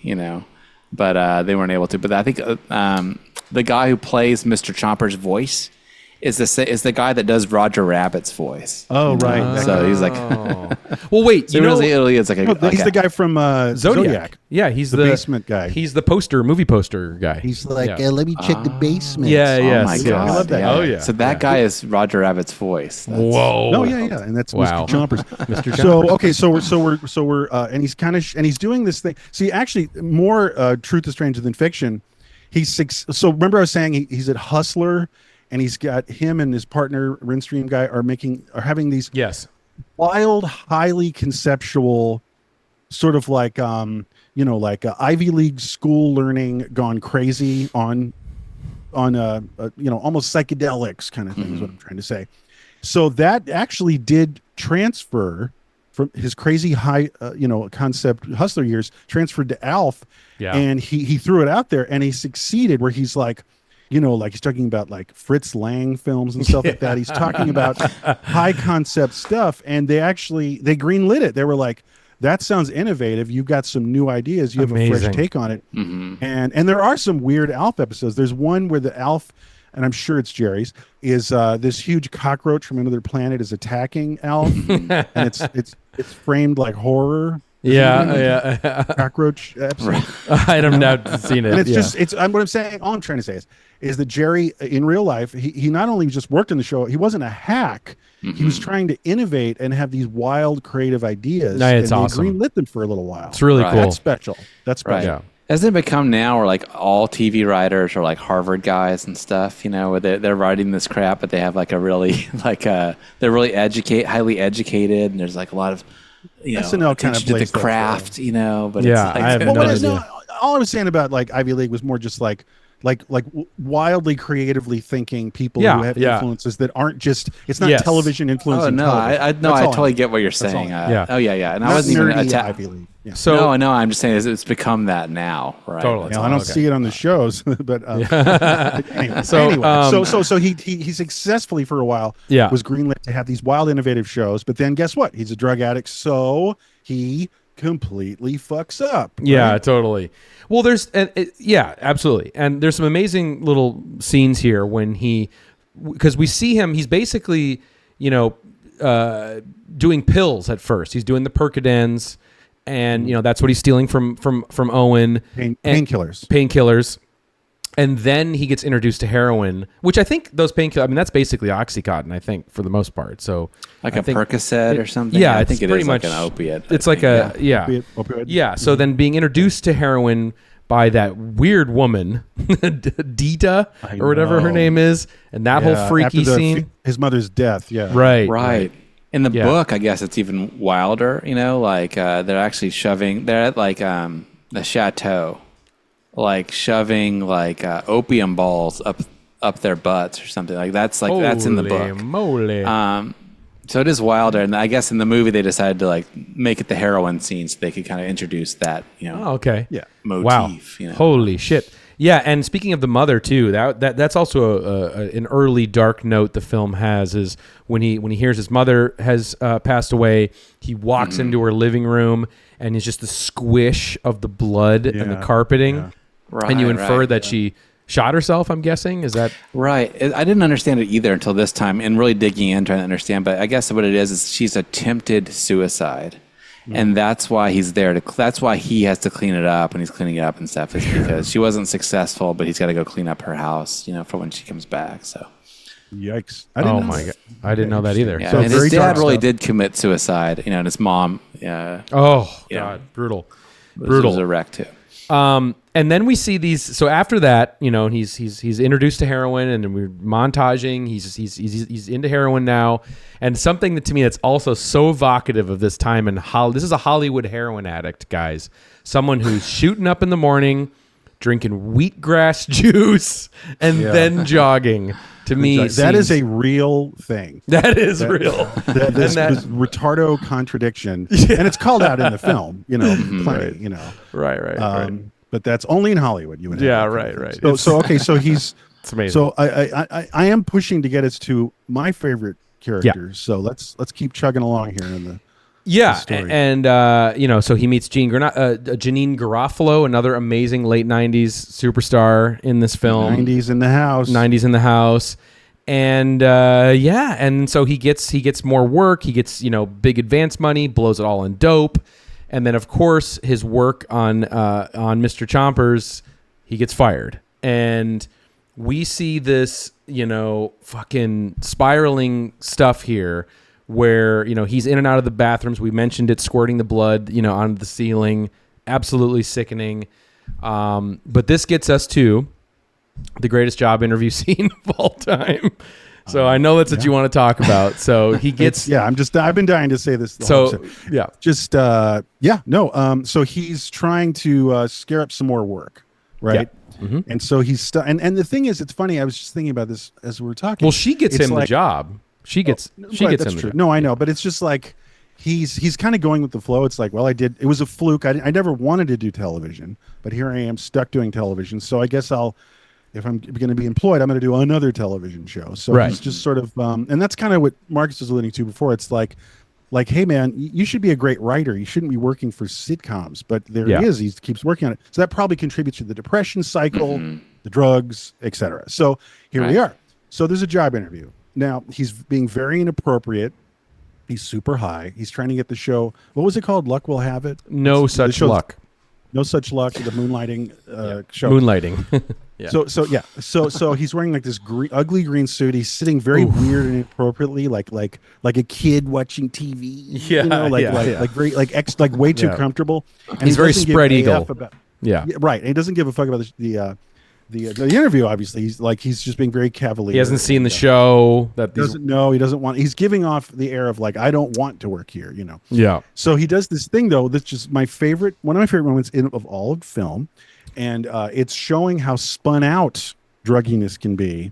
but they weren't able to. But I think the guy who plays Mr. Chomper's voice is the guy that does Roger Rabbit's voice. Oh, right. So he's like, Well, wait. so really is like a. He's the guy from Zodiac. Yeah, he's The basement guy. He's the movie poster guy. He's like, Yeah. let me check the basement. Yeah, Oh yes, my yes. god! I love that guy. Oh yeah. So that guy is Roger Rabbit's voice. Whoa. No, yeah, and that's Wow. Mr. Chompers. Mr. So Chompers. okay, so we're and he's and he's doing this thing. See, actually, more truth is stranger than fiction. So remember I was saying he's at Hustler, and he's got him and his partner Rinstream guy are having these Yes. wild, highly conceptual, sort of like Ivy League school learning gone crazy on almost psychedelics kind of thing is what I'm trying to say. So that actually did transfer from his crazy high concept Hustler years, transferred to Alf. Yeah. And he threw it out there and he succeeded where he's like, like he's talking about like Fritz Lang films and stuff like that. He's talking about high concept stuff, and they greenlit it. They were like, that sounds innovative. You've got some new ideas. You have a Amazing. fresh take on it. And there are some weird Alf episodes. There's one where the Alf, and I'm sure it's Jerry's, is this huge cockroach from another planet is attacking Alf, and it's framed like horror. Yeah. Cockroach episode. I have not seen it. And it's what I'm saying. All I'm trying to say is that Jerry in real life, he not only just worked on the show, he wasn't a hack. He was trying to innovate and have these wild creative ideas. No, it's and awesome. They greenlit them for a little while. It's really Right. cool. That's special. That's special. Right. Yeah. Hasn't it become now where like all TV writers are like Harvard guys and stuff, where they're writing this crap, but they have like a really they're really highly educated, and there's like a lot of SNL kind of attention to the plays that craft, but Yeah, it's like, I have Well, no what is idea. all I was saying about like Ivy League was more just like wildly creatively thinking people Yeah, who have yeah. influences that aren't just, it's not Yes. television influencing Oh no, television. I That's all totally get what you're saying. all. Yeah. Oh yeah, and I Not wasn't even nerdy attack. Ivy League. Yeah. So No, I'm just saying it's become that now, right? Totally. I don't Okay. see it on the shows, but anyway. So he successfully for a while Yeah. was greenlit to have these wild innovative shows, but then guess what? He's a drug addict, so he completely fucks up. Yeah, right? totally. Well, yeah, absolutely. And there's some amazing little scenes here when because we see him, he's basically, doing pills at first. He's doing the Percodens, and that's what he's stealing from Owen. Painkillers. Painkillers. And then he gets introduced to heroin, which I think those painkillers, I mean, that's basically Oxycontin, I think, for the most part. So like I a think Percocet or something? Yeah, I think it pretty is much like an opiate. It's like a, Opioid. Yeah, so then being introduced to heroin by that weird woman, Dita, or whatever her name is, and that whole freaky After scene. his mother's death. Yeah. Right. In the book, I guess it's even wilder, like they're actually they're at like the chateau, like shoving like opium balls up their butts or something like that's that's in the book. Moly. So it is wilder, and I guess in the movie they decided to like make it the heroin scene so they could kind of introduce that okay. Yeah. motif. Wow. Holy shit. Yeah, and speaking of the mother too, that's also an early dark note the film has is when he hears his mother has passed away, he walks into her living room and it's just the squish of the blood and the carpeting, and you infer that she shot herself. I'm guessing, is that right? I didn't understand it either until this time, and really digging in trying to understand. But I guess what it is she's attempted suicide. And that's why he's there that's why he has to clean it up, and he's cleaning it up and stuff is because she wasn't successful, but he's got to go clean up her house, for when she comes back. So, yikes! Oh my god, I didn't know that either. Yeah, So and his very dad dark really stuff. did commit suicide, and his mom. Oh god, brutal. Was a wreck too. And then we see these. So after that, he's introduced to heroin, and we're montaging. He's into heroin now, and something that to me that's also so evocative of this time in Hollywood. This is a Hollywood heroin addict, guys. Someone who's shooting up in the morning, drinking wheatgrass juice, and then jogging. To me, that is a real thing. That is real. This retardo contradiction, and it's called out in the film. Plenty. Right. But that's only in Hollywood. You would have Yeah, that. right. So he's. It's amazing. So I am pushing to get us to my favorite characters. So let's keep chugging along here in the. Yeah, story. and so he meets Janine Garofalo, another amazing late '90s superstar in this film. 90s in the house. 90s in the house, and and so he gets more work. He gets big advance money, blows it all in dope, and then of course his work on Mr. Chompers, he gets fired, and we see this fucking spiraling stuff here. Where he's in and out of the bathrooms. We mentioned it, squirting the blood onto the ceiling, absolutely sickening. But this gets us to the greatest job interview scene of all time. So I know that's what you want to talk about. So he gets I've been dying to say this. So he's trying to scare up some more work, right? Yeah. Mm-hmm. And so he's and the thing is, it's funny. I was just thinking about this as we were talking. Well, she gets him the job. She gets him. That's true. No, I know, but it's just like he's kind of going with the flow. It's like, well, it was a fluke. I never wanted to do television, but here I am stuck doing television. So I guess if I'm going to be employed, I'm going to do another television show. So he's just sort of, and that's kind of what Marcus was alluding to before. It's like, hey man, you should be a great writer. You shouldn't be working for sitcoms, but there he is. He keeps working on it. So that probably contributes to the depression cycle, the drugs, etc. So here we are. So there's a job interview. Now, he's being very inappropriate. He's super high. He's trying to get the show. What was it called? Luck Will Have It? No Such Luck. No Such Luck, the Moonlighting show. Moonlighting. So he's wearing like this ugly green suit. He's sitting very weird and inappropriately, like a kid watching TV. Like way too comfortable. And he's very spread eagle. Right. And he doesn't give a fuck about the interview. Obviously, he's just being very cavalier. He hasn't seen the show. Doesn't know. He doesn't want. He's giving off the air of like, I don't want to work here. Yeah. So he does this thing though. That's just one of my favorite moments of all of film, and it's showing how spun out drugginess can be,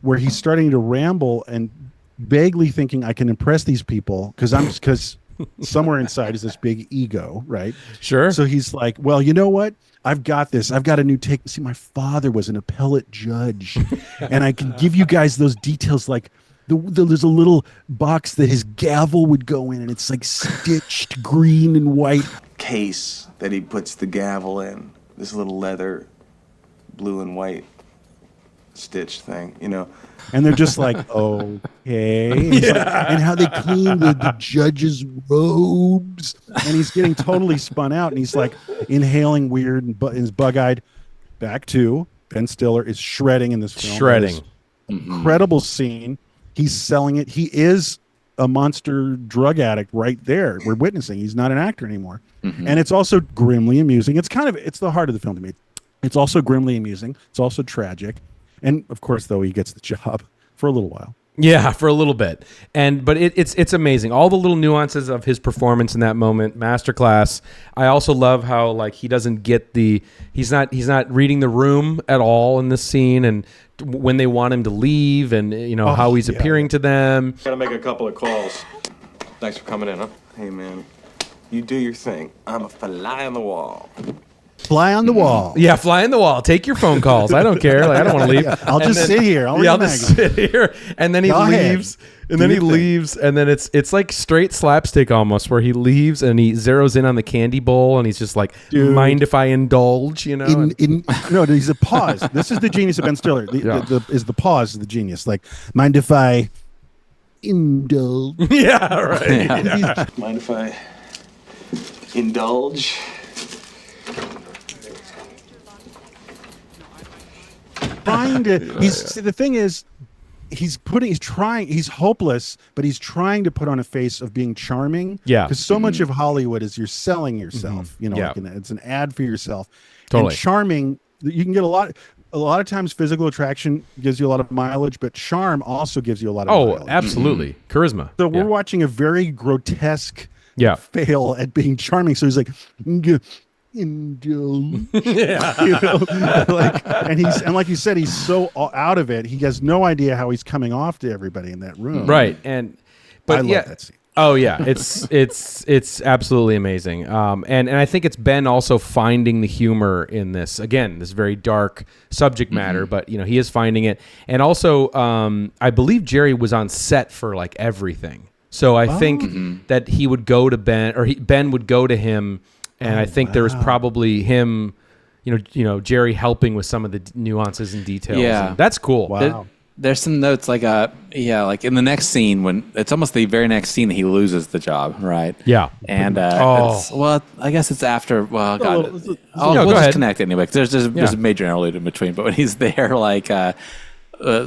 where he's starting to ramble and vaguely thinking I can impress these people because somewhere inside is this big ego, right? Sure. So he's like, well, you know what? I've got this. I've got a new take. See, my father was an appellate judge, and I can give you guys those details. Like, there's a little box that his gavel would go in, and it's like stitched green and white. Case that he puts the gavel in. This little leather, blue and white stitched thing, And they're just like, okay. And how they clean the judge's robes. And he's getting totally spun out. And he's like inhaling weird and he's bug-eyed. Back to Ben Stiller is shredding in this film. Shredding. Incredible scene. He's selling it. He is a monster drug addict right there. We're witnessing. He's not an actor anymore. And it's also grimly amusing. It's the heart of the film to me. It's also grimly amusing. It's also tragic. And of course, though, he gets the job for a little while. Yeah, for a little bit. But it's amazing. All the little nuances of his performance in that moment, masterclass. I also love how like he doesn't get he's not reading the room at all in this scene, and when they want him to leave, and how he's appearing to them. Gotta make a couple of calls. Thanks for coming in, huh? Hey, man, you do your thing. I'm a fly on the wall. Fly on the wall. Yeah, fly on the wall. Take your phone calls. I don't care. Like, I don't want to leave. I'll just sit here. I'll just sit here. And then he leaves. And then he leaves. And then it's like straight slapstick almost, where he leaves and he zeroes in on the candy bowl and he's just like, mind if I indulge? No, he's a pause. This is the genius of Ben Stiller. The pause is the genius. Like, mind if I indulge? Yeah, right. Yeah. Mind if I indulge? The thing is, he's hopeless, but he's trying to put on a face of being charming. Yeah. Because so much of Hollywood is you're selling yourself. It's an ad for yourself. Totally. And charming, you can get a lot of times physical attraction gives you a lot of mileage, but charm also gives you a lot of mileage. Absolutely. Charisma. So we're watching a very grotesque fail at being charming. So he's like, indulge. And like you said, he's so out of it. He has no idea how he's coming off to everybody in that room. Right. But I love that scene. Oh yeah, it's absolutely amazing. And I think it's Ben also finding the humor in this. Again, this very dark subject matter, but he is finding it. And also, I believe Jerry was on set for like everything. So I think that he would go to Ben, or Ben would go to him. And I think there was probably him, Jerry helping with some of the nuances and details. Yeah. And that's cool. Wow. There's some notes like like in the next scene, when it's almost the very next scene that he loses the job, right? Yeah. And I guess it's after. Well, God, we'll just connect anyway. 'Cause there's a major interlude in between. But when he's there, like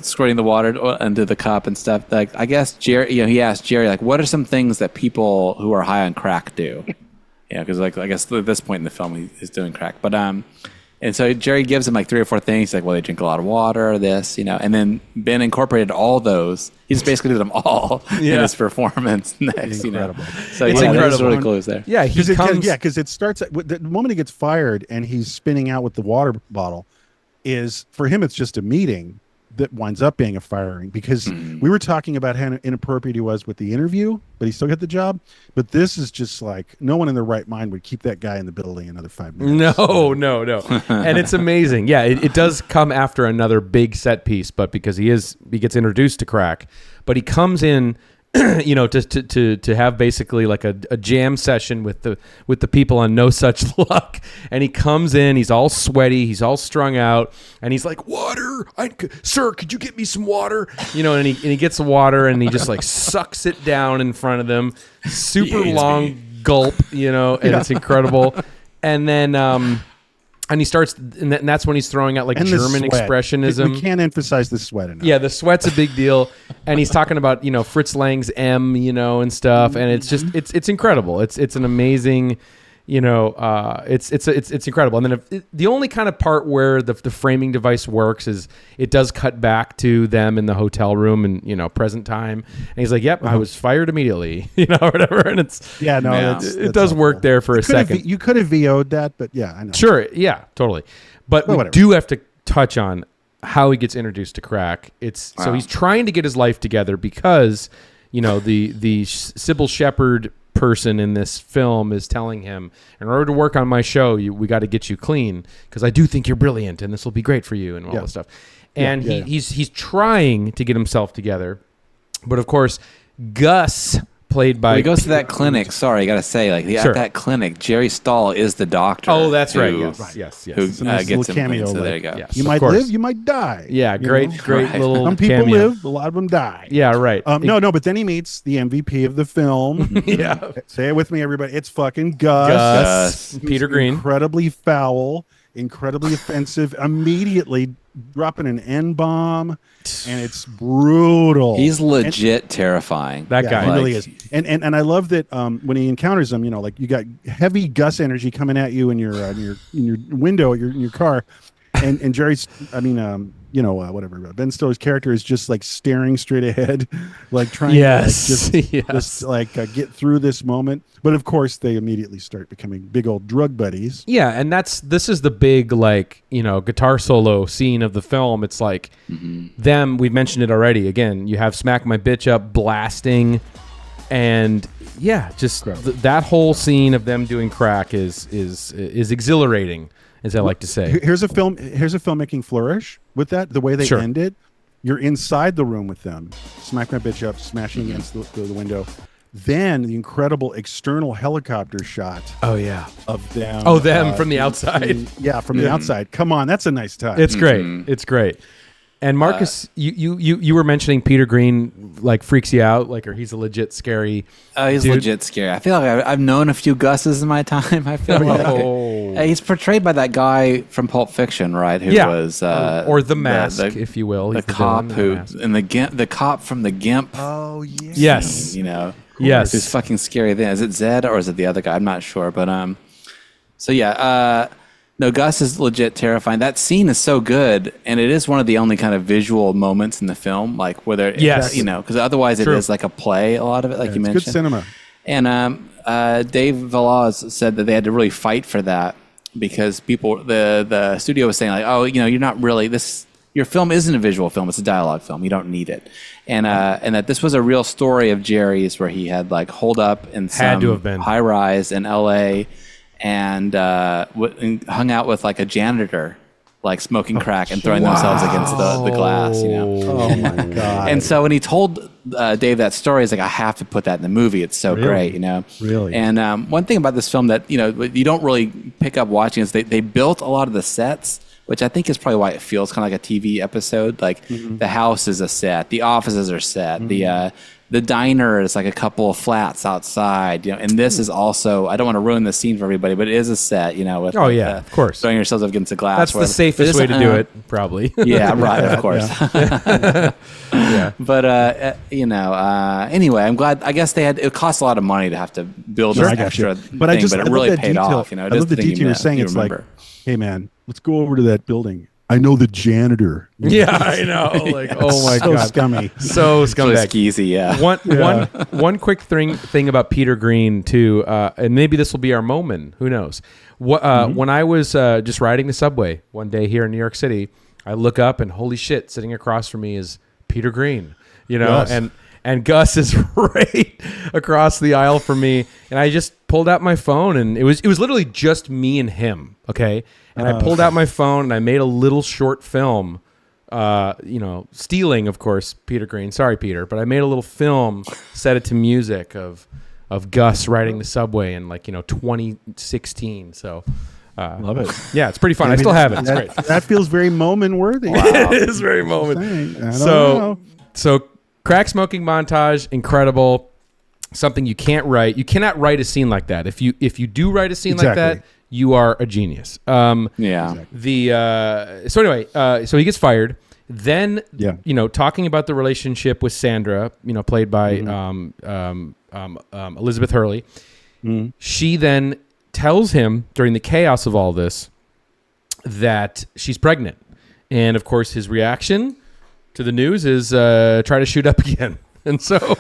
squirting the water into the cup and stuff, like I guess Jerry, he asked Jerry, like, what are some things that people who are high on crack do? Because like I guess at this point in the film he's doing crack, but and so Jerry gives him like 3 or 4 things. He's like, well, they drink a lot of water, this, and then Ben incorporated all those. He just basically did them all in his performance next. Incredible. So it's incredible. There's really clues there. Yeah, because it starts the moment he gets fired and he's spinning out with the water bottle. Is for him it's just a meeting that winds up being a firing, because we were talking about how inappropriate he was with the interview, but he still got the job. But this is just like, no one in their right mind would keep that guy in the building another 5 minutes. No. And it's amazing. Yeah, it does come after another big set piece, but because he gets introduced to crack, but he comes in to have basically like a jam session with the people on No Such Luck, and he comes in, he's all sweaty, he's all strung out, and he's like, water, sir, could you get me some water? And he gets the water, and he just like sucks it down in front of them, super long gulp, and it's incredible, and then and he starts, and that's when he's throwing out like German expressionism. We can't emphasize the sweat enough. Yeah, the sweat's a big deal, and he's talking about Fritz Lang's M, and stuff, and it's just it's incredible. It's an amazing, it's incredible. And then the only kind of part where the framing device works is it does cut back to them in the hotel room and present time, and he's like, "Yep, I was fired immediately," or whatever, and it's it does work there for a second. You could have VO'd that, but yeah, I know. Sure, yeah, totally. But we do have to touch on how he gets introduced to crack. So he's trying to get his life together because the Sybil Shepherd person in this film is telling him, in order to work on my show, we got to get you clean, because I do think you're brilliant and this will be great for you and all this stuff. And he's trying to get himself together, but of course Gus, played by, he goes to that clinic. Sorry, I gotta say, like at that clinic, Jerry Stahl is the doctor. Oh, that's right. Yes. Who gets him cameo? so there you go. Yes, you might live, you might die. Yeah, great little. Some people cameo. live, a lot of them die. Yeah, right. No, but then he meets the MVP of the film. Yeah, say it with me, everybody. It's fucking Gus. Peter Green. Incredibly foul. incredibly offensive, immediately dropping an N-bomb, and it's brutal. He's legit terrifying. That guy He really is. And I love that when he encounters them, like you got heavy Gus energy coming at you in your window in your car, and Jerry's, whatever. Ben Stiller's character is just like staring straight ahead, like trying to get through this moment. But of course, they immediately start becoming big old drug buddies. Yeah, and this is the big guitar solo scene of the film. It's like them. We've mentioned it already. Again, you have "Smack My Bitch Up" blasting, and just that whole scene of them doing crack is exhilarating, as I like to say. Here's a filmmaking flourish with that. The way they end it, you're inside the room with them, "Smack My Bitch Up," smashing against the window. Then the incredible external helicopter shot. Oh yeah, of them. Oh, them from the outside. From the outside. Come on, that's a nice touch. It's great. It's great. And Marcus, you were mentioning Peter Green freaks you out, or he's a legit scary. He's dude. legit scary. I feel like I've known a few Gus's in my time. I feel like he's portrayed by that guy from Pulp Fiction, right? Who was or the Mask, if you will. The cop the cop from the Gimp. Oh yeah. Yes. Yes. Who's fucking scary then. Is it Zed or is it the other guy? I'm not sure. But no, Gus is legit terrifying. That scene is so good, and it is one of the only kind of visual moments in the film, because otherwise it is like a play, a lot of it, you mentioned. It's good cinema. And Dave Velaz said that they had to really fight for that because the studio was saying you're not really your film isn't a visual film; it's a dialogue film. You don't need it, and that this was a real story of Jerry's where he had holed up in some high rise in L.A. and hung out with a janitor, smoking crack and throwing themselves against the glass. Oh my god! And so when he told Dave that story, he's like, I have to put that in the movie. It's so great, Really. And one thing about this film that you don't really pick up watching is they built a lot of the sets, which I think is probably why it feels kind of like a TV episode. The house is a set, the offices are set, the diner is a couple of flats outside, and this is also, I don't want to ruin the scene for everybody, but it is a set, with of course, throwing yourselves up against the glass. That's the safest way to do it, probably. Yeah, right, of course. But anyway, I'm glad. I guess it costs a lot of money to have to build this extra thing, but it really paid off. I love the detail you're saying. It's hey man, let's go over to that building. I know the janitor. Yeah, I know. Oh my god, scummy, so scumbag, skeezy. Yeah. One quick thing about Peter Green too, and maybe this will be our moment. Who knows? When I was just riding the subway one day here in New York City, I look up and holy shit, sitting across from me is Peter Green. Yes. And Gus is right across the aisle from me, and I just pulled out my phone, and it was literally just me and him. Okay. And I pulled out my phone and I made a little short film, stealing, of course, Peter Green. Sorry, Peter, but I made a little film, set it to music of Gus riding the subway in 2016. So, love it. Yeah, it's pretty fun. I still have it. It's great. That feels very moment worthy. Wow. It is very moment. So crack smoking montage, incredible. Something you can't write. You cannot write a scene like that. If you do write a scene like that, you are a genius. So he gets fired. Then talking about the relationship with Sandra, played by Elizabeth Hurley. She then tells him during the chaos of all this that she's pregnant, and of course his reaction to the news is try to shoot up again. And so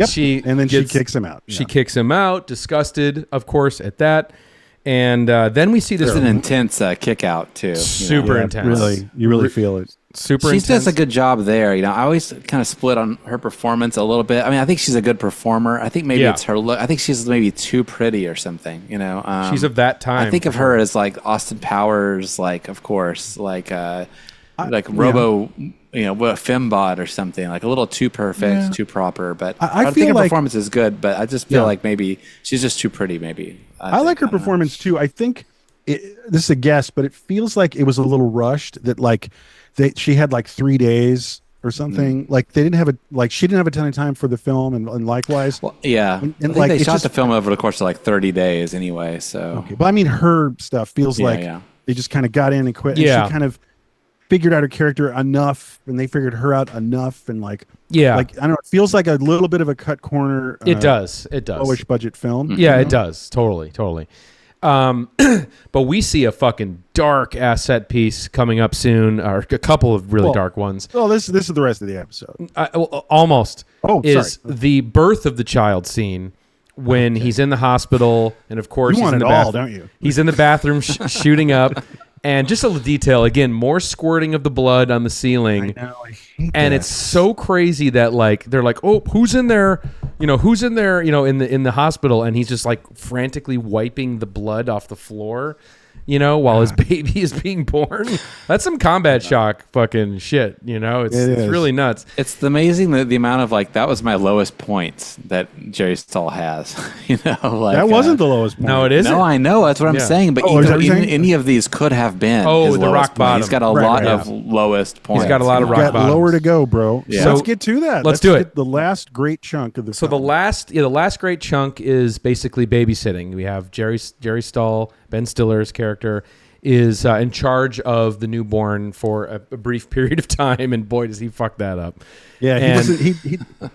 she kicks him out. She kicks him out, disgusted, of course, at that. And then we see this. It's an intense kick out too. Super intense. Really, you really feel it. Super intense. She does a good job there. I always kind of split on her performance a little bit. I mean, I think she's a good performer. I think maybe it's her look. I think she's maybe too pretty or something. She's of that time. I think of her as Austin Powers, of course, Robo, with a fembot or something, a little too perfect, too proper. But I think her performance is good, but I just feel like maybe she's just too pretty, maybe. I like her performance too. I think this is a guess, but it feels like it was a little rushed, that she had 3 days or something. They didn't have she didn't have a ton of time for the film, and likewise. Well, yeah. And I think they shot the film over the course of 30 days anyway. So okay. But I mean, her stuff feels it they just kind of got in and quit. And Yeah. she kind of figured out her character enough, and they figured her out enough, and like I don't know, it feels like a little bit of a cut corner. It does. Lowish budget film. Yeah, it does. Totally. But we see a fucking dark ass set piece coming up soon, or a couple of really dark ones. Well, this is the rest of the episode. Almost. Oh, is sorry. the birth of the child scene when he's in the hospital, and of course You he's want in the it all, bathroom. don't you? He's in the bathroom shooting up, and just a little detail again, more squirting of the blood on the ceiling. I know, I hate And that. it's so crazy that like they're like, oh, who's in there? Who's in there? In the hospital, and he's just like frantically wiping the blood off the floor. While his baby is being born. That's some combat shock fucking shit. It's really nuts. It's amazing the amount of like that was my lowest points that Jerry Stahl has. That wasn't the lowest point. No, it isn't. No, I know that's what I'm saying. But is that what you're saying? any of these could have been. Oh, his the lowest rock point. bottom. He's got a Right, lot right, of lowest points. He's got a lot of rock got bottoms. lower to go, bro. Yeah. So let's get to that. Let's do it. Get the last great chunk of the So film. the last great chunk is basically babysitting. We have Jerry Stahl, Ben Stiller's character, is in charge of the newborn for a brief period of time, and boy, does he fuck that up. Yeah,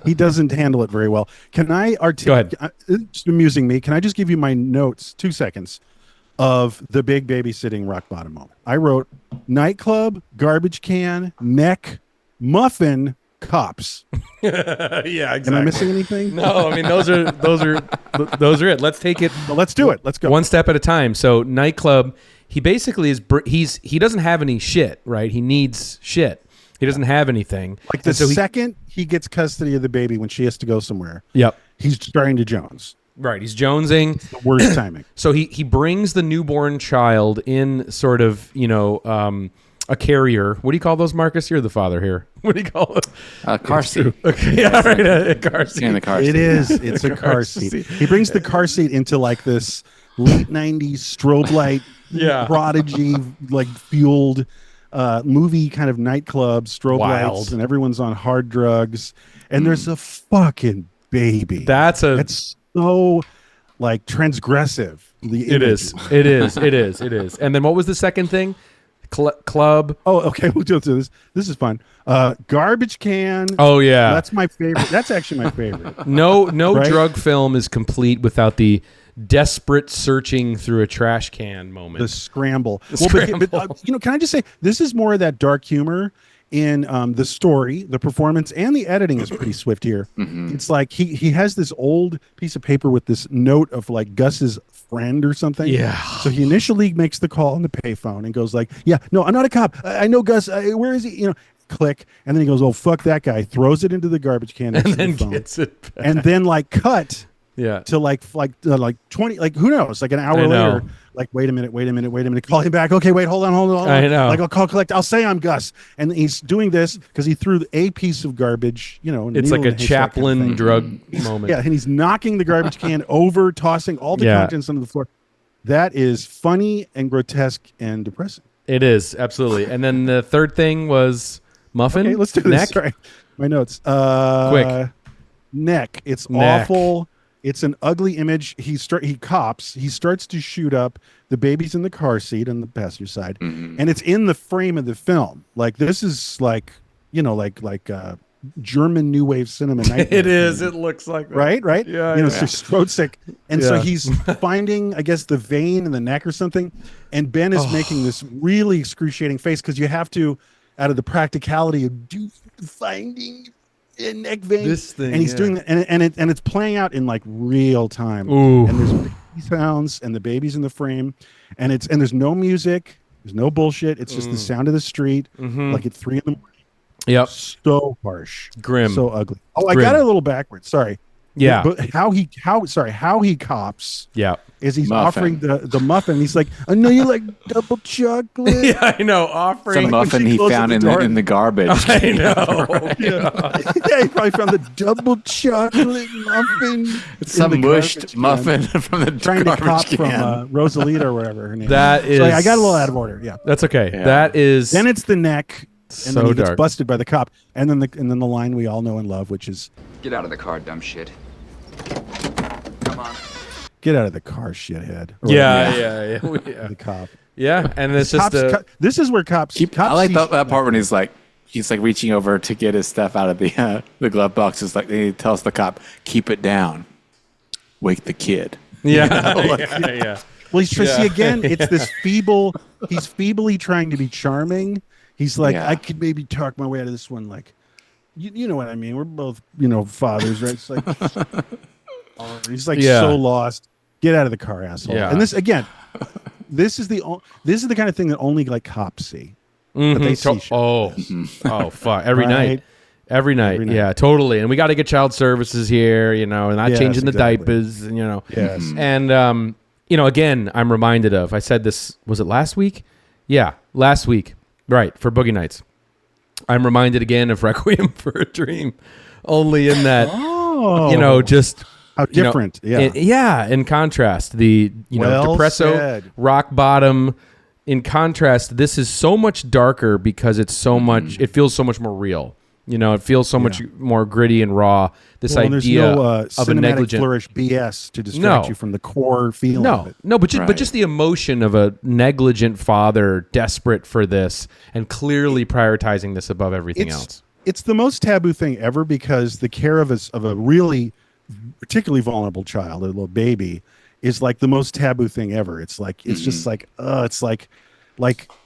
he doesn't handle it very well. Can I articulate? It's amusing me. Can I just give you my notes? 2 seconds of the big babysitting rock bottom moment. I wrote nightclub, garbage can, neck, muffin, cops. Yeah, exactly. Am I missing anything? No, I mean those are it. Let's take it. Well, let's do it. Let's go. One step at a time. So nightclub, he basically he doesn't have any shit, right? He needs shit. He doesn't have anything. Like the second he gets custody of the baby when she has to go somewhere. Yep. He's starting to Jones. Right. He's jonesing. The worst timing. So he brings the newborn child in sort of, a carrier. What do you call those, Marcus? You're the father here. What do you call it? A car seat. Okay, all right, a car seat. In the car seat. It is. It's a car seat. He brings the car seat into like this late 90s strobe light, prodigy, like fueled movie kind of nightclub, strobe lights, and everyone's on hard drugs. And there's a fucking baby. That's so like transgressive. It is. And then what was the second thing? Club. Oh, okay. We'll do this. This is fun. Garbage can. Oh yeah, that's my favorite. That's actually my favorite. No Right? drug film is complete without the desperate searching through a trash can moment. The scramble. Scramble. But can I just say this is more of that dark humor in the story, the performance, and the editing is pretty swift here. It's like he has this old piece of paper with this note of like Gus's friend or something. Yeah. So he initially makes the call on the payphone and goes like, "Yeah, no, I'm not a cop. I know Gus. Where is he? Click." And then he goes, "Oh, fuck that guy." Throws it into the garbage can and next then to the phone. gets it back. And then like cut. Yeah. To like 20, like who knows, like an hour later, like wait a minute, call him back. Okay, wait, hold on. I know. Like I'll call collect. I'll say I'm Gus, and he's doing this because he threw a piece of garbage. It's like a Chaplin drug moment. Yeah, and he's knocking the garbage can over, tossing all the contents onto the floor. That is funny and grotesque and depressing. It is absolutely. And then the third thing was muffin. Okay, let's do this. Neck? Sorry, my notes. Quick. Neck. It's Neck. awful. It's an ugly image. He starts to shoot up. The baby's in the car seat on the passenger side, and it's in the frame of the film. Like this is like German new wave cinema. It is. It looks like that. Right. Yeah. So Strodzic, and so he's finding, I guess, the vein in the neck or something. And Ben is making this really excruciating face because you have to, out of the practicality of finding a neck vein. This thing, and he's doing that, and it's playing out in like real time. Ooh. And there's baby sounds, and the baby's in the frame, and there's no music, there's no bullshit. It's just the sound of the street, like at 3 a.m. Yep. So harsh, Grim, so ugly. Oh, I Grim. got it a little backwards. Sorry. Yeah. But how he cops. Yeah. Is he's Muffin. offering the muffin? He's like, I know you like double chocolate. Yeah, I know. Offering Some muffin he found in the garbage. I know. Yeah, he probably found the double chocolate muffin. It's some mushed muffin from the Trying to cop garbage can. from Rosalita or whatever her name. That is. So I got a little out of order. Yeah. That's okay. Yeah. That is. Then it's the neck, and So then he gets dark. busted by the cop, and then the line we all know and love, which is, Get out of the car, dumb shit. Come on. "Get out of the car, shithead." Or Yeah. the cop. Yeah, and it's just this is where cops. I like that part when he's like reaching over to get his stuff out of the glove box. It's like he tells the cop, "Keep it down, wake the kid." Yeah, yeah. Well, he's trying to see again. It's this feeble. He's feebly trying to be charming. He's like, I could maybe talk my way out of this one. Like, you know what I mean? We're both, fathers, right? It's like, he's like so lost. Get out of the car, asshole. Yeah. And this again, this is the kind of thing that only like cops see. That they see shit. Oh, fuck! Every night. Every night, yeah, totally. And we got to get child services here, and not changing the diapers, and Yes. And again, I'm reminded of. I said this. Was it last week? Yeah, last week. Right, for Boogie Nights. I'm reminded again of Requiem for a Dream, only in that, just how different. In contrast, the depresso, rock bottom. In contrast, this is so much darker because it's so much. It feels so much more real. It feels so much more gritty and raw. This idea of a negligent flourish BS to distract you from the core feeling of it. No, but just the emotion of a negligent father desperate for this and clearly prioritizing this above everything else. It's the most taboo thing ever because the care of a really particularly vulnerable child, a little baby, is like the most taboo thing ever. It's like just like it's like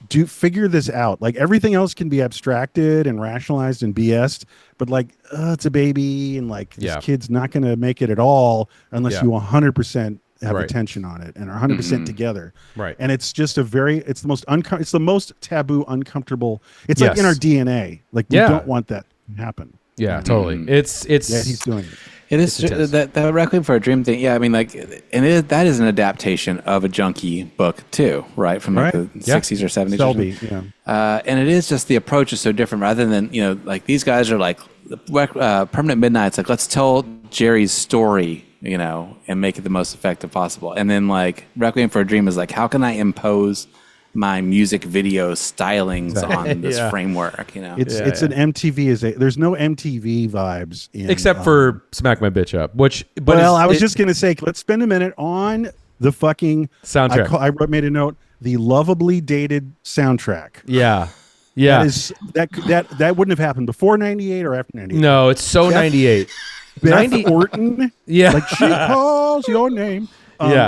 do figure this out. Like everything else can be abstracted and rationalized and BS'd, but like it's a baby and like this kid's not going to make it at all unless you 100% have attention on it and are 100% together. Right. And it's just it's the most taboo, uncomfortable. It's like in our DNA. Like we don't want that to happen. Yeah, totally. It's he's doing it. It is that Requiem for a Dream thing. Yeah, I mean, like, that is an adaptation of a Junkie book too, right? From like the 60s or 70s. Selby, and it is just the approach is so different. Rather than like these guys are like Permanent Midnight's like, let's tell Jerry's story, and make it the most effective possible. And then like Requiem for a Dream is like, how can I impose my music video stylings on this framework, It's an MTV there's no MTV vibes except for Smack My Bitch Up, I was just gonna say, let's spend a minute on the fucking soundtrack. I made a note, the lovably dated soundtrack. Yeah. That wouldn't have happened before 98 or after 98. No, it's so 98. Beth Orton, like she calls your name.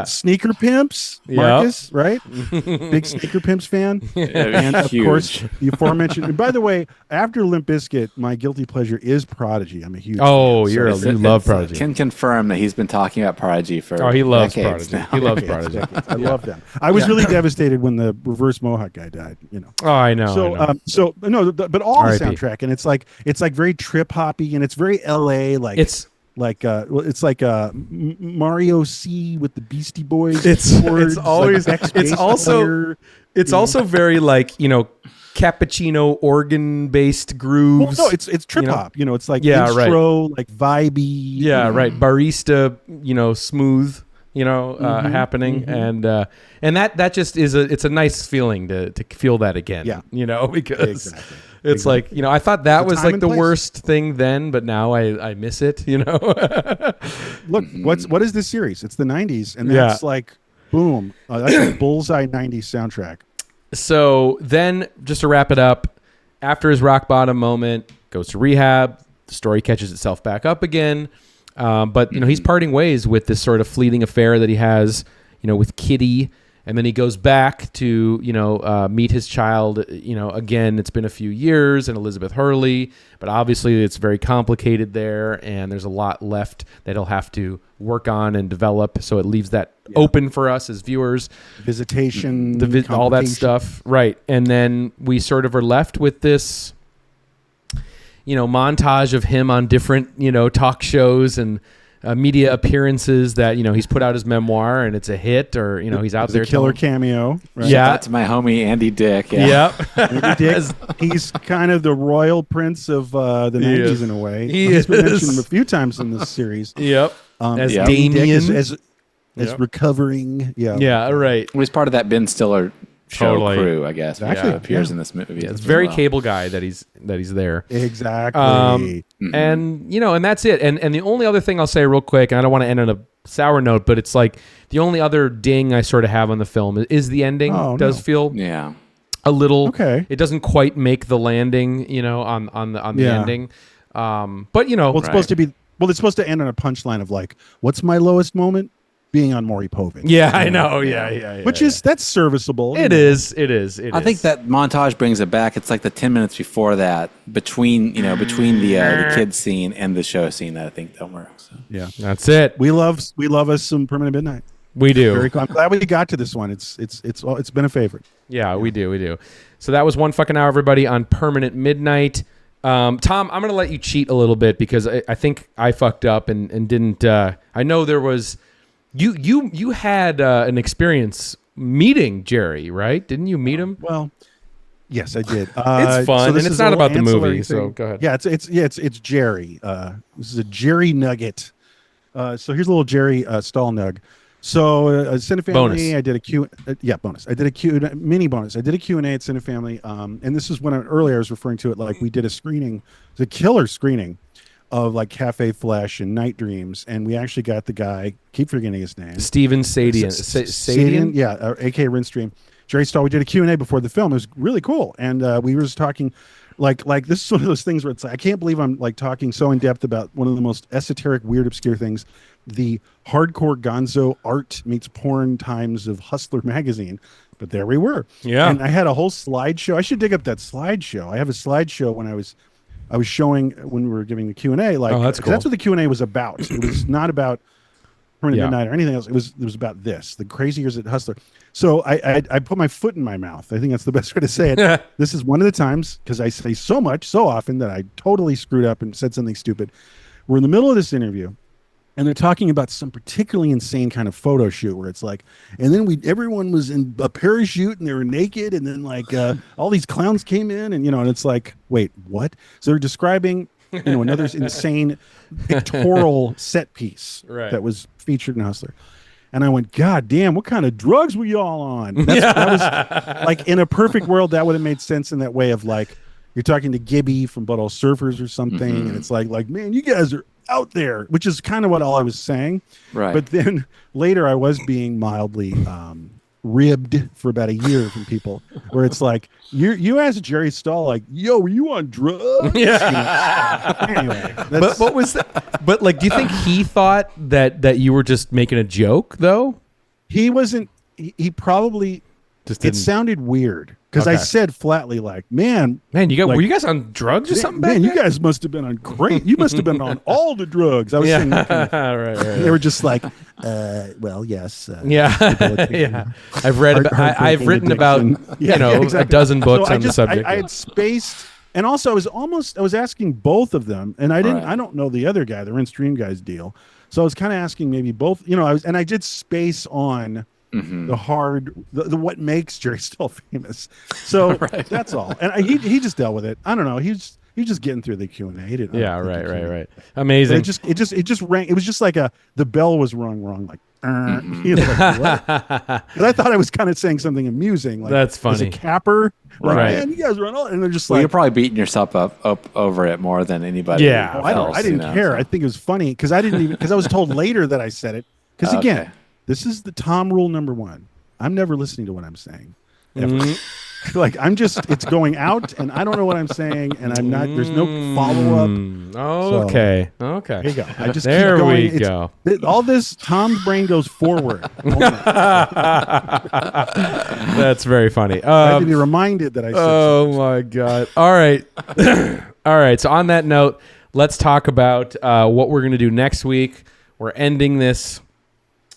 Sneaker Pimps, Marcus, right? Big Sneaker Pimps fan. And of course, the aforementioned. And by the way, after Limp Bizkit, my guilty pleasure is Prodigy. I'm a huge fan. You love Prodigy. Can confirm that he's been talking about Prodigy for he loves decades Prodigy. now. He loves Prodigy. I love them. I was really devastated when the Reverse Mohawk guy died. Oh, I know. But all the soundtrack, and it's like very trip hoppy, and it's very LA. Like it's like Mario C with the Beastie Boys. It's always also very like cappuccino organ based grooves. Well, no, it's trip hop. It's like intro, like vibey. Yeah, right. Barista, smooth. Happening, and that just is it's a nice feeling to feel that again. Yeah, because it's like I thought that was like the worst thing then, but now I miss it. Look, what is this series? It's the '90s, and that's like boom. That's a bullseye '90s soundtrack. So then, just to wrap it up, after his rock bottom moment, goes to rehab. The story catches itself back up again. But he's parting ways with this sort of fleeting affair that he has, with Kitty, and then he goes back to, meet his child. Again, it's been a few years, and Elizabeth Hurley, but obviously it's very complicated there, and there's a lot left that he'll have to work on and develop. So it leaves that open for us as viewers. Visitation, all that stuff, right? And then we sort of are left with this montage of him on different, talk shows and media appearances that, he's put out his memoir and it's a hit, or, he's out there. A killer cameo. Right? Yeah. That's my homie, Andy Dick. Yeah. Andy Dick, he's kind of the royal prince of the 90s in a way. He's been mentioned a few times in this series. Yep. As Damien. As recovering. Yeah. Yeah, right. He was part of that Ben Stiller show crew, I guess. Actually, appears in this movie. It's very cable guy that he's there. Exactly. And and that's it. And the only other thing I'll say real quick, and I don't want to end on a sour note, but it's like the only other ding I sort of have on the film is the ending. Does feel a little okay. It doesn't quite make the landing, on the ending. But it's supposed to be. Well, it's supposed to end on a punchline of like, "What's my lowest moment? Being on Maury Povich." Yeah, I know. Yeah. Which is that's serviceable. It is. I think that montage brings it back. It's like the 10 minutes before that, between the kids scene and the show scene that I think don't work. So. Yeah, that's it. We love us some Permanent Midnight. We do. Very cool. I'm glad we got to this one. It's been a favorite. Yeah, we do. So that was one fucking hour, everybody, on Permanent Midnight. Tom, I'm going to let you cheat a little bit because I think I fucked up and didn't. I know there was. You had an experience meeting Jerry, right? Didn't you meet him? Well, yes, I did. It's fun, and it's not about the movie. Thing. So go ahead. Yeah, it's Jerry. This is a Jerry nugget. So here's a little Jerry Stahl nug. So Cinefamily, bonus. I did a Q. Bonus. I did a mini bonus. I did a Q&A at Cinefamily, and this is when earlier I was referring to it like we did a screening, the killer screening of like Cafe Flesh and Night Dreams, and we actually got the guy, keep forgetting his name, Steven Sadian. Sadian, yeah, aka Rinstream. Jerry Stahl. We did a Q&A before the film. It was really cool, and we were just talking. Like this is one of those things where it's like I can't believe I'm like talking so in depth about one of the most esoteric, weird, obscure things, the hardcore gonzo art meets porn times of Hustler magazine. But there we were. Yeah. And I had a whole slideshow. I should dig up that slideshow. I have a slideshow when I was showing when we were giving the Q&A. Like that's cool. That's what the Q&A was about. It was not about Permanent Midnight or anything else. It was about this, the crazy years at Hustler. So I put my foot in my mouth. I think that's the best way to say it. This is one of the times, because I say so often that I totally screwed up and said something stupid. We're in the middle of this interview, and they're talking about some particularly insane kind of photo shoot where it's like, and then everyone was in a parachute and they were naked, and then like all these clowns came in, and and it's like, wait, what? So they're describing another insane pictorial set piece that was featured in Hustler. And I went, God damn, what kind of drugs were y'all on? That was like, in a perfect world, that would have made sense in that way of like, you're talking to Gibby from Butthole Surfers or something. And it's like, man, you guys are out there, which is kind of what all I was saying. Right. But then later I was being mildly ribbed for about a year from people where it's like, you asked Jerry Stahl, like, yo, were you on drugs? Yeah. Anyway, but what was that? But like, do you think he thought that you were just making a joke though? He wasn't. He probably just didn't. It sounded weird because I said flatly, like, man, were you guys on drugs or something? Man, you guys must have been on great. You must have been on all the drugs. I was saying, right. They were just like, well, yes, yeah. I've read. I've written about a dozen books on the subject. I had spaced, and also I was asking both of them, and I didn't. I don't know the other guy, the Rinse Stream guy's deal. So I was kind of asking maybe both. I did space on. The hard, the what makes Jerry Stahl famous. So that's all. And he just dealt with it. I don't know. He's just getting through the Q&A. He didn't. Yeah, right. Amazing. It just rang. It was just like the bell was rung wrong. Like, he was like, what? 'Cause I thought I was kind of saying something amusing. Like, that's funny. As a capper, like, right? Man, you guys run all, and they're just you're probably beating yourself up over it more than anybody. Yeah, I didn't care. So. I think it was funny because I was told later that I said it. Because again. This is the Tom rule number 1. I'm never listening to what I'm saying. Ever. Like it's going out and I don't know what I'm saying and I'm not, there's no follow up. Okay. There you go. I just there keep going. We go. All this, Tom's brain goes forward. That's very funny. I had to be reminded that I said something. My God. All right. All right. So on that note, let's talk about what we're going to do next week. We're ending this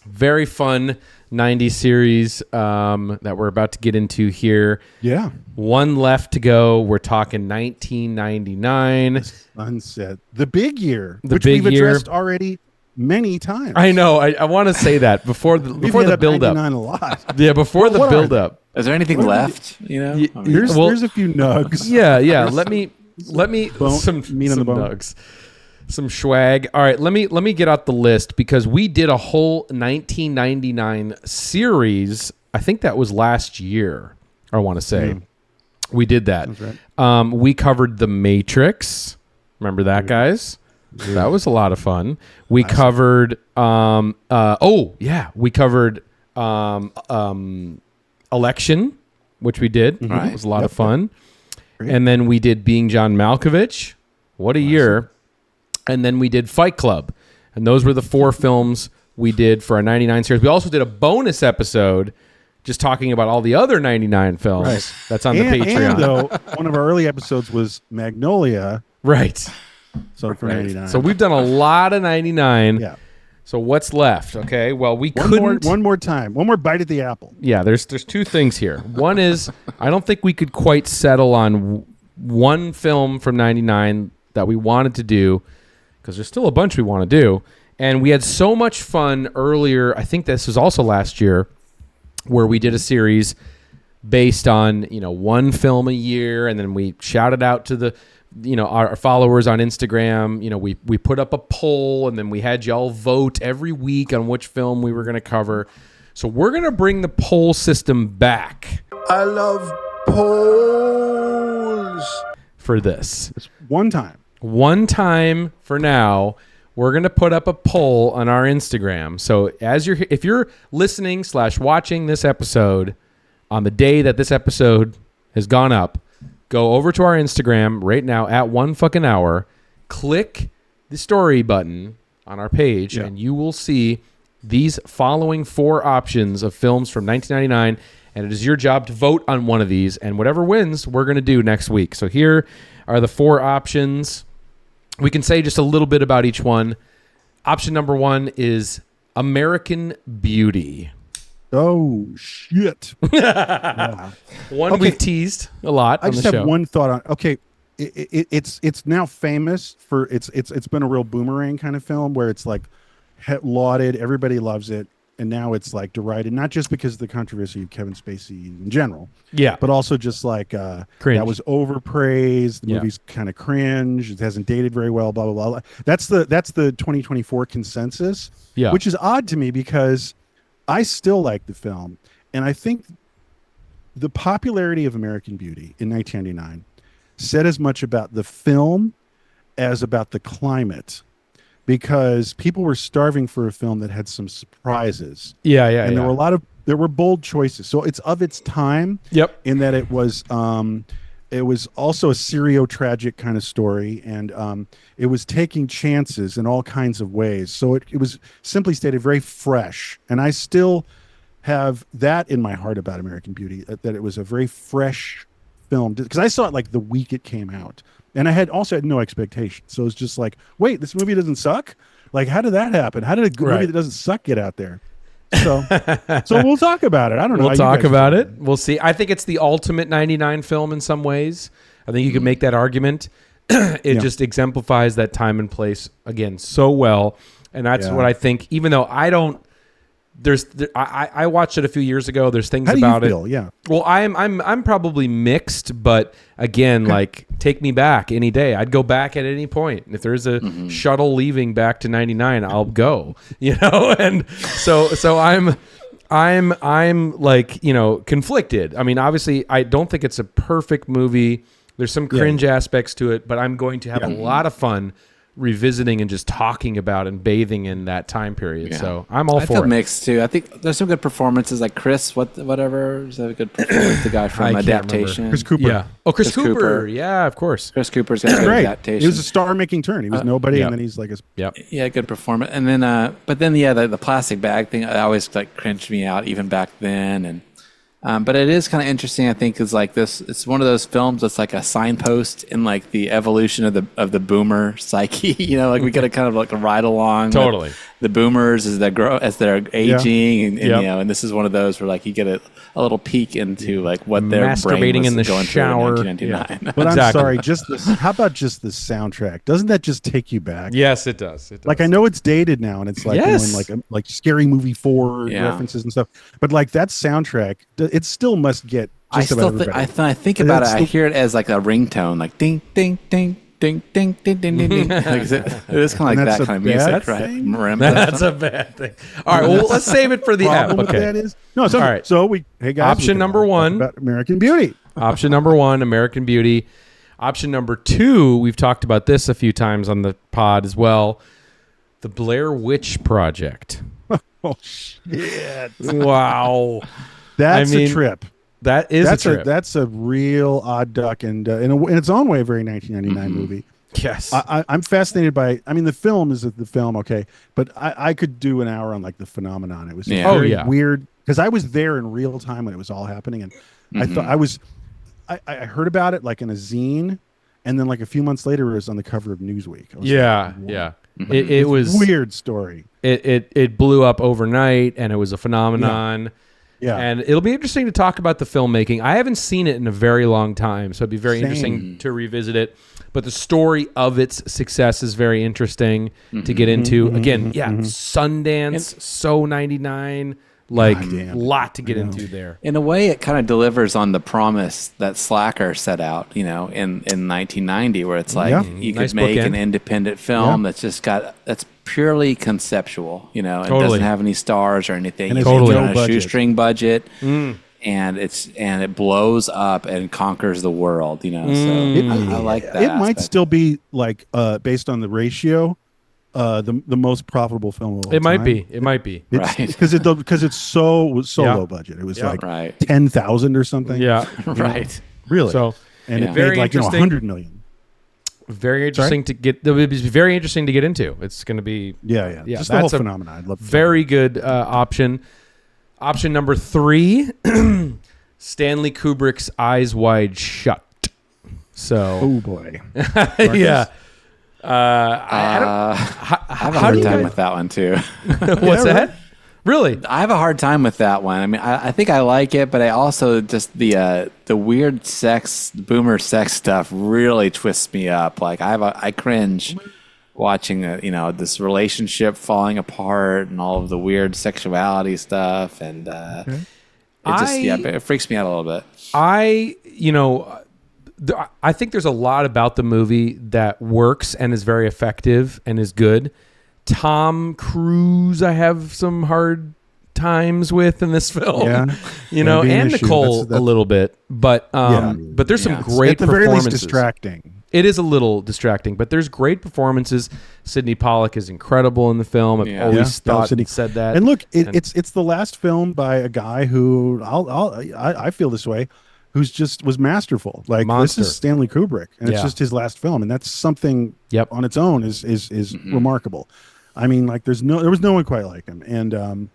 very fun 90s series that we're about to get into here. Yeah. One left to go. We're talking 1999. Sunset. The big year. Which we've addressed already many times. I know. I want to say that before the build-up. A lot. Yeah, before the build-up. Is there anything left? There's a few nugs. Yeah. Let me some meat on the bone. nugs. Some swag. All right, let me get out the list because we did a whole 1999 series. I think that was last year. I want to say we did that. That's right. We covered The Matrix. Remember that, guys? That was a lot of fun. We covered we covered Election, which we did. Right. It was a lot of fun. Great. And then we did Being John Malkovich. What a year. And then we did Fight Club. And those were the 4 films we did for our 99 series. We also did a bonus episode just talking about all the other 99 films. Right. That's on the Patreon. And though, one of our early episodes was Magnolia. Right. So for 99. So we've done a lot of 99. Yeah. So what's left? Okay. Well, we one more time. One more bite at the apple. Yeah, there's 2 things here. One is I don't think we could quite settle on one film from 99 that we wanted to do because there's still a bunch we want to do. And we had so much fun earlier. I think this was also last year where we did a series based on, one film a year, and then we shouted out to the our followers on Instagram. We put up a poll, and then we had y'all vote every week on which film we were going to cover. So we're going to bring the poll system back. I love polls. For this. It's one time. One time for now. We're going to put up a poll on our Instagram. So if you're listening / watching this episode on the day that this episode has gone up, go over to our Instagram right now at 1 click the story button on our page, and you will see these following 4 options of films from 1999, and it is your job to vote on one of these, and whatever wins, we're going to do next week. So here are the 4 options. We can say just a little bit about each one. Option number 1 is American Beauty. Oh, shit. One we've teased a lot on the show. I just have one thought on. Okay, it's now famous for it's been a real boomerang kind of film where it's like lauded, everybody loves it, and now it's like derided, not just because of the controversy of Kevin Spacey in general, but also just like that was overpraised. The movie's kind of cringe. It hasn't dated very well. Blah blah blah. That's the 2024 consensus. Yeah, which is odd to me because I still like the film, and I think the popularity of American Beauty in 1999 said as much about the film as about the climate. Because people were starving for a film that had some surprises. And there were bold choices. So it's of its time. Yep. In that it was also a serio-tragic kind of story, and it was taking chances in all kinds of ways. So it was, simply stated, very fresh. And I still have that in my heart about American Beauty, that it was a very fresh film. Because I saw it like the week it came out. And I had no expectations. So it's just like, wait, this movie doesn't suck? Like, how did that happen? How did a movie that doesn't suck get out there? So we'll talk about it. I don't know. We'll talk about it. We'll see. I think it's the ultimate 99 film in some ways. I think you could make that argument. It just exemplifies that time and place, again, so well. And that's what I think, even though I don't, I watched it a few years ago. There's things about it. Yeah. Well, I'm probably mixed, but again, like, take me back any day. I'd go back at any point. If there's a shuttle leaving back to 99, I'll go. And so I'm like, conflicted. I mean, obviously, I don't think it's a perfect movie. There's some cringe aspects to it, but I'm going to have a lot of fun revisiting and just talking about and bathing in that time period. So I'm all for it. I feel mixed too. I think there's some good performances, like Chris, whatever. Is that a good performance? The guy from Adaptation. Chris Cooper. Yeah. Oh, Chris Cooper. Yeah, of course. Chris Cooper's got a good Adaptation. He was a star-making turn. He was nobody, and then he's like yeah, good performance. And then, the plastic bag thing, I always like cringed me out even back then. And but it is kind of interesting, I think, is like this. It's one of those films that's like a signpost in like the evolution of the boomer psyche. Like we got to kind of like ride along. Totally. The boomers as they're aging, and this is one of those where like you get a little peek into like what their brain was in the going shower. through in 1999. But I'm sorry, how about just the soundtrack? Doesn't that just take you back? Yes, it does. Like, I know it's dated now, and it's like like Scary Movie 4 references and stuff. But like that soundtrack, it still must get. I think about it. I hear it as like a ringtone, like ding ding ding. Ding ding ding ding ding ding. It is kind of like that kind of music, right? That's a bad thing. All right, well, let's save it for the app. Okay. That is all right. So hey guys, option number 1 about American Beauty. Option number 1, American Beauty. Option number 2, we've talked about this a few times on the pod as well. The Blair Witch Project. Oh shit! Wow, That's a trip. That is a trip. That's a real odd duck, and in its own way, a very 1999 movie. Yes, I'm fascinated by. I mean, the film is the film, okay, but I could do an hour on like the phenomenon. It was very weird because I was there in real time when it was all happening, and I thought I heard about it like in a zine, and then like a few months later, it was on the cover of Newsweek. Yeah. It was weird story. It blew up overnight, and it was a phenomenon. Yeah. And it'll be interesting to talk about the filmmaking. I haven't seen it in a very long time, so it'd be very interesting to revisit it. But the story of its success is very interesting to get into. Again, Sundance, So 99, like lot to get into there. In a way, it kind of delivers on the promise that Slacker set out, in 1990, where it's like you could make an independent film that's purely conceptual, and doesn't have any stars or anything. And it's totally on a shoestring budget, and it blows up and conquers the world. So I like that. It might still be like based on the ratio. The most profitable film of all time. It might be. Because it's so low budget. It was like 10,000 or something. Yeah, right. Really. So and it made like 100 million. Very interesting to get. It would be very interesting to get into. It's going to be yeah. Just the whole phenomenon. I'd love very good option. Option number 3, Stanley Kubrick's Eyes Wide Shut. So, oh boy, I have a hard time with that one too. What's that? Really? I have a hard time with that one. I mean, I think I like it, but I also just the weird boomer sex stuff really twists me up. Like I cringe watching this relationship falling apart and all of the weird sexuality stuff, and it freaks me out a little bit. I think there's a lot about the movie that works and is very effective and is good. Tom Cruise, I have some hard times with in this film, and Nicole a little bit, but there's some great at the performances. Very least distracting. It is a little distracting, but there's great performances. Sidney Pollack is incredible in the film. I've always thought and said that. And look, it's the last film by a guy who I feel this way, who's was masterful. Like This is Stanley Kubrick, and it's just his last film, and that's something on its own is remarkable. I mean, like there was no one quite like him, and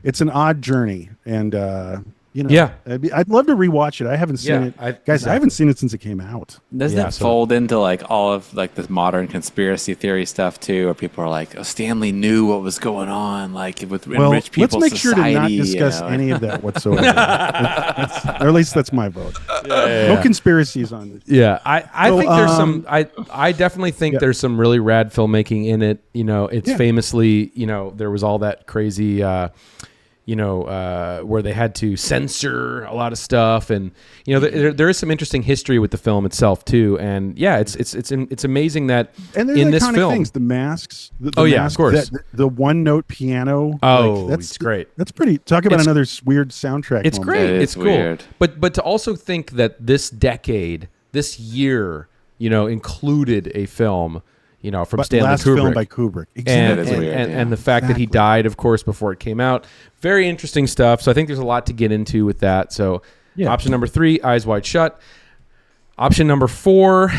it's an odd journey, and I'd love to rewatch it. I haven't seen it, guys. I haven't seen it since it came out. Doesn't it fold into like all of like this modern conspiracy theory stuff too, where people are like, "Oh, Stanley knew what was going on," like in rich people's let's make society, sure to not discuss any of that whatsoever. Or at least that's my vote. No conspiracies on this. Yeah, I think there's some. I definitely think there's some really rad filmmaking in it. It's famously, there was all that crazy. Where they had to censor a lot of stuff, and there is some interesting history with the film itself too. And it's amazing that in this film, things, the masks. Of course, the one note piano. That's great. That's pretty. Talk about another weird soundtrack. It's moment. great. It's cool. Weird. But to also think that this decade, this year, included a film. From Stanley last Kubrick. film by Kubrick. Exactly. And the fact that he died, of course, before it came out. Very interesting stuff. So I think there's a lot to get into with that. So option number 3, Eyes Wide Shut. Option number 4,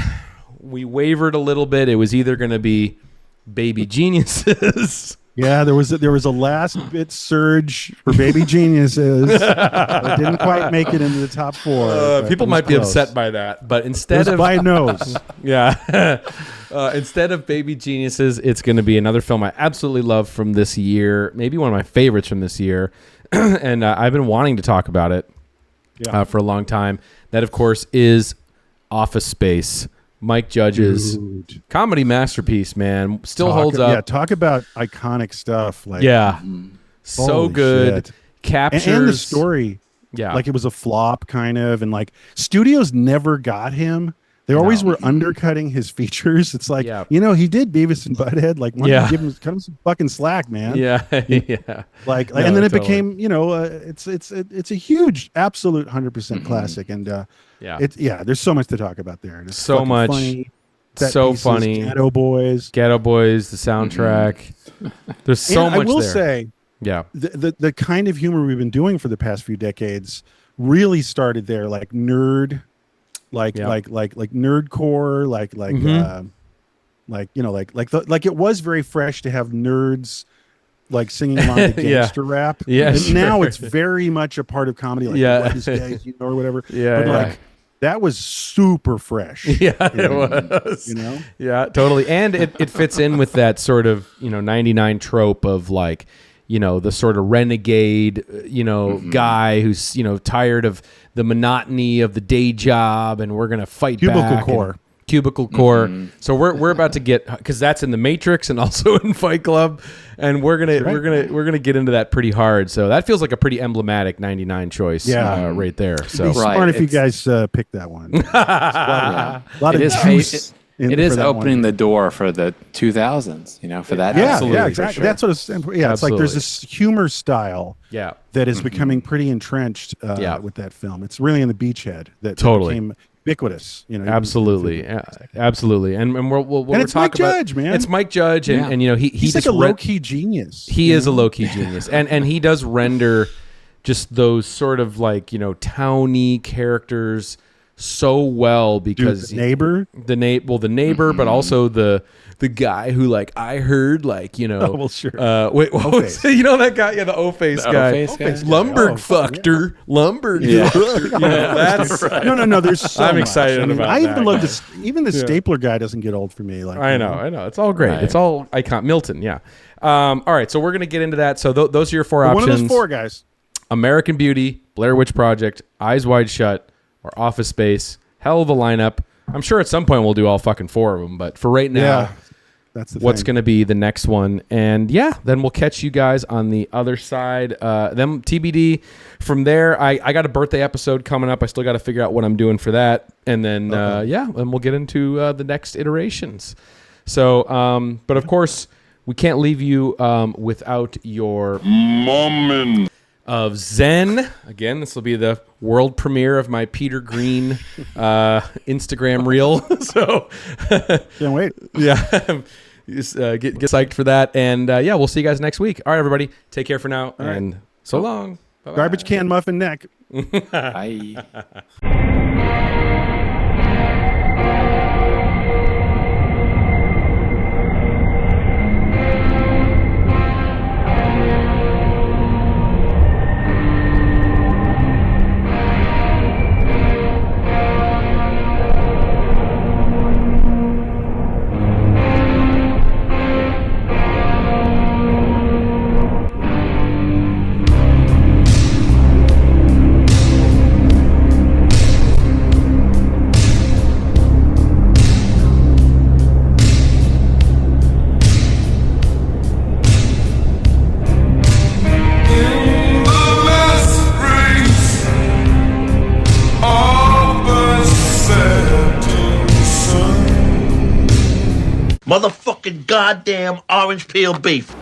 we wavered a little bit. It was either going to be Baby Geniuses. Yeah, there was a last bit surge for Baby Geniuses. It didn't quite make it into the top 4. People might be upset by that, but instead of by nose, instead of Baby Geniuses, it's going to be another film I absolutely love from this year, maybe one of my favorites from this year, and I've been wanting to talk about it for a long time. That, of course, is Office Space. Mike Judge's comedy masterpiece, man, still holds up. Yeah, talk about iconic stuff. Like, so good. Shit. Captures and the story. Yeah, like it was a flop, kind of, and like studios never got him They always were undercutting his features. It's like, he did Beavis and Butthead. Like, why don't you cut him some fucking slack, man? Yeah. Like, and then it became, it's a huge, absolute 100% classic. And there's so much to talk about there. It's so much. Funny. So funny. Ghetto Boys, the soundtrack. There's so much. I will there. say, the kind of humor we've been doing for the past few decades really started there, like nerd, like nerdcore, like it was very fresh to have nerds like singing along to gangster rap. Yeah, and now it's very much a part of comedy, like what is guys, or whatever. Like that was super fresh. Yeah, it was. Yeah, totally. And it fits in with that sort of 99 trope of like, the sort of renegade, guy who's, tired of the monotony of the day job, and we're going to fight back. Cubicle core. So we're about to get, because that's in the Matrix and also in Fight Club, and we're gonna get into that pretty hard. So that feels like a pretty emblematic 99 choice, right there. So it'd be smart if you guys picked that one. A lot of juice. It is opening the door for the 2000s, for that. Yeah, exactly. Sure. That's what it's. Yeah, it's like there's this humor style. That is becoming pretty entrenched with that film. It's really in the beachhead that became ubiquitous. Absolutely, absolutely. And we'll it's talk Mike about Judge, man. It's Mike Judge, and he's like a low key genius. He is a low key genius, and he does render just those sort of like towny characters so well, because the neighbor, but also the guy who like I heard like wait, what was that guy? Yeah, the O-face guy. Lumberg fucked her. Lumberg. That's right. No. There's so I'm much. excited about I that. even love this. Even the stapler guy doesn't get old for me. Like I know. It's all great. Right. It's all icon. Milton. Yeah. All right. So we're gonna get into that. So those are your four options. One of those four guys: American Beauty, Blair Witch Project, Eyes Wide Shut, or Office Space. Hell of a lineup. I'm sure at some point we'll do all fucking four of them, but for right now, that's what's going to be the next one. And then we'll catch you guys on the other side. Them TBD. From there, I got a birthday episode coming up. I still got to figure out what I'm doing for that. And then, and we'll get into the next iterations. So, but of course, we can't leave you without your moment of Zen. Again, this will be the world premiere of my Peter Green Instagram reel. So can't wait. Yeah. Just, get psyched for that. And we'll see you guys next week. All right, everybody. Take care for now. And so long. Bye-bye. Garbage can muffin neck. Bye. Motherfucking goddamn orange peel beef.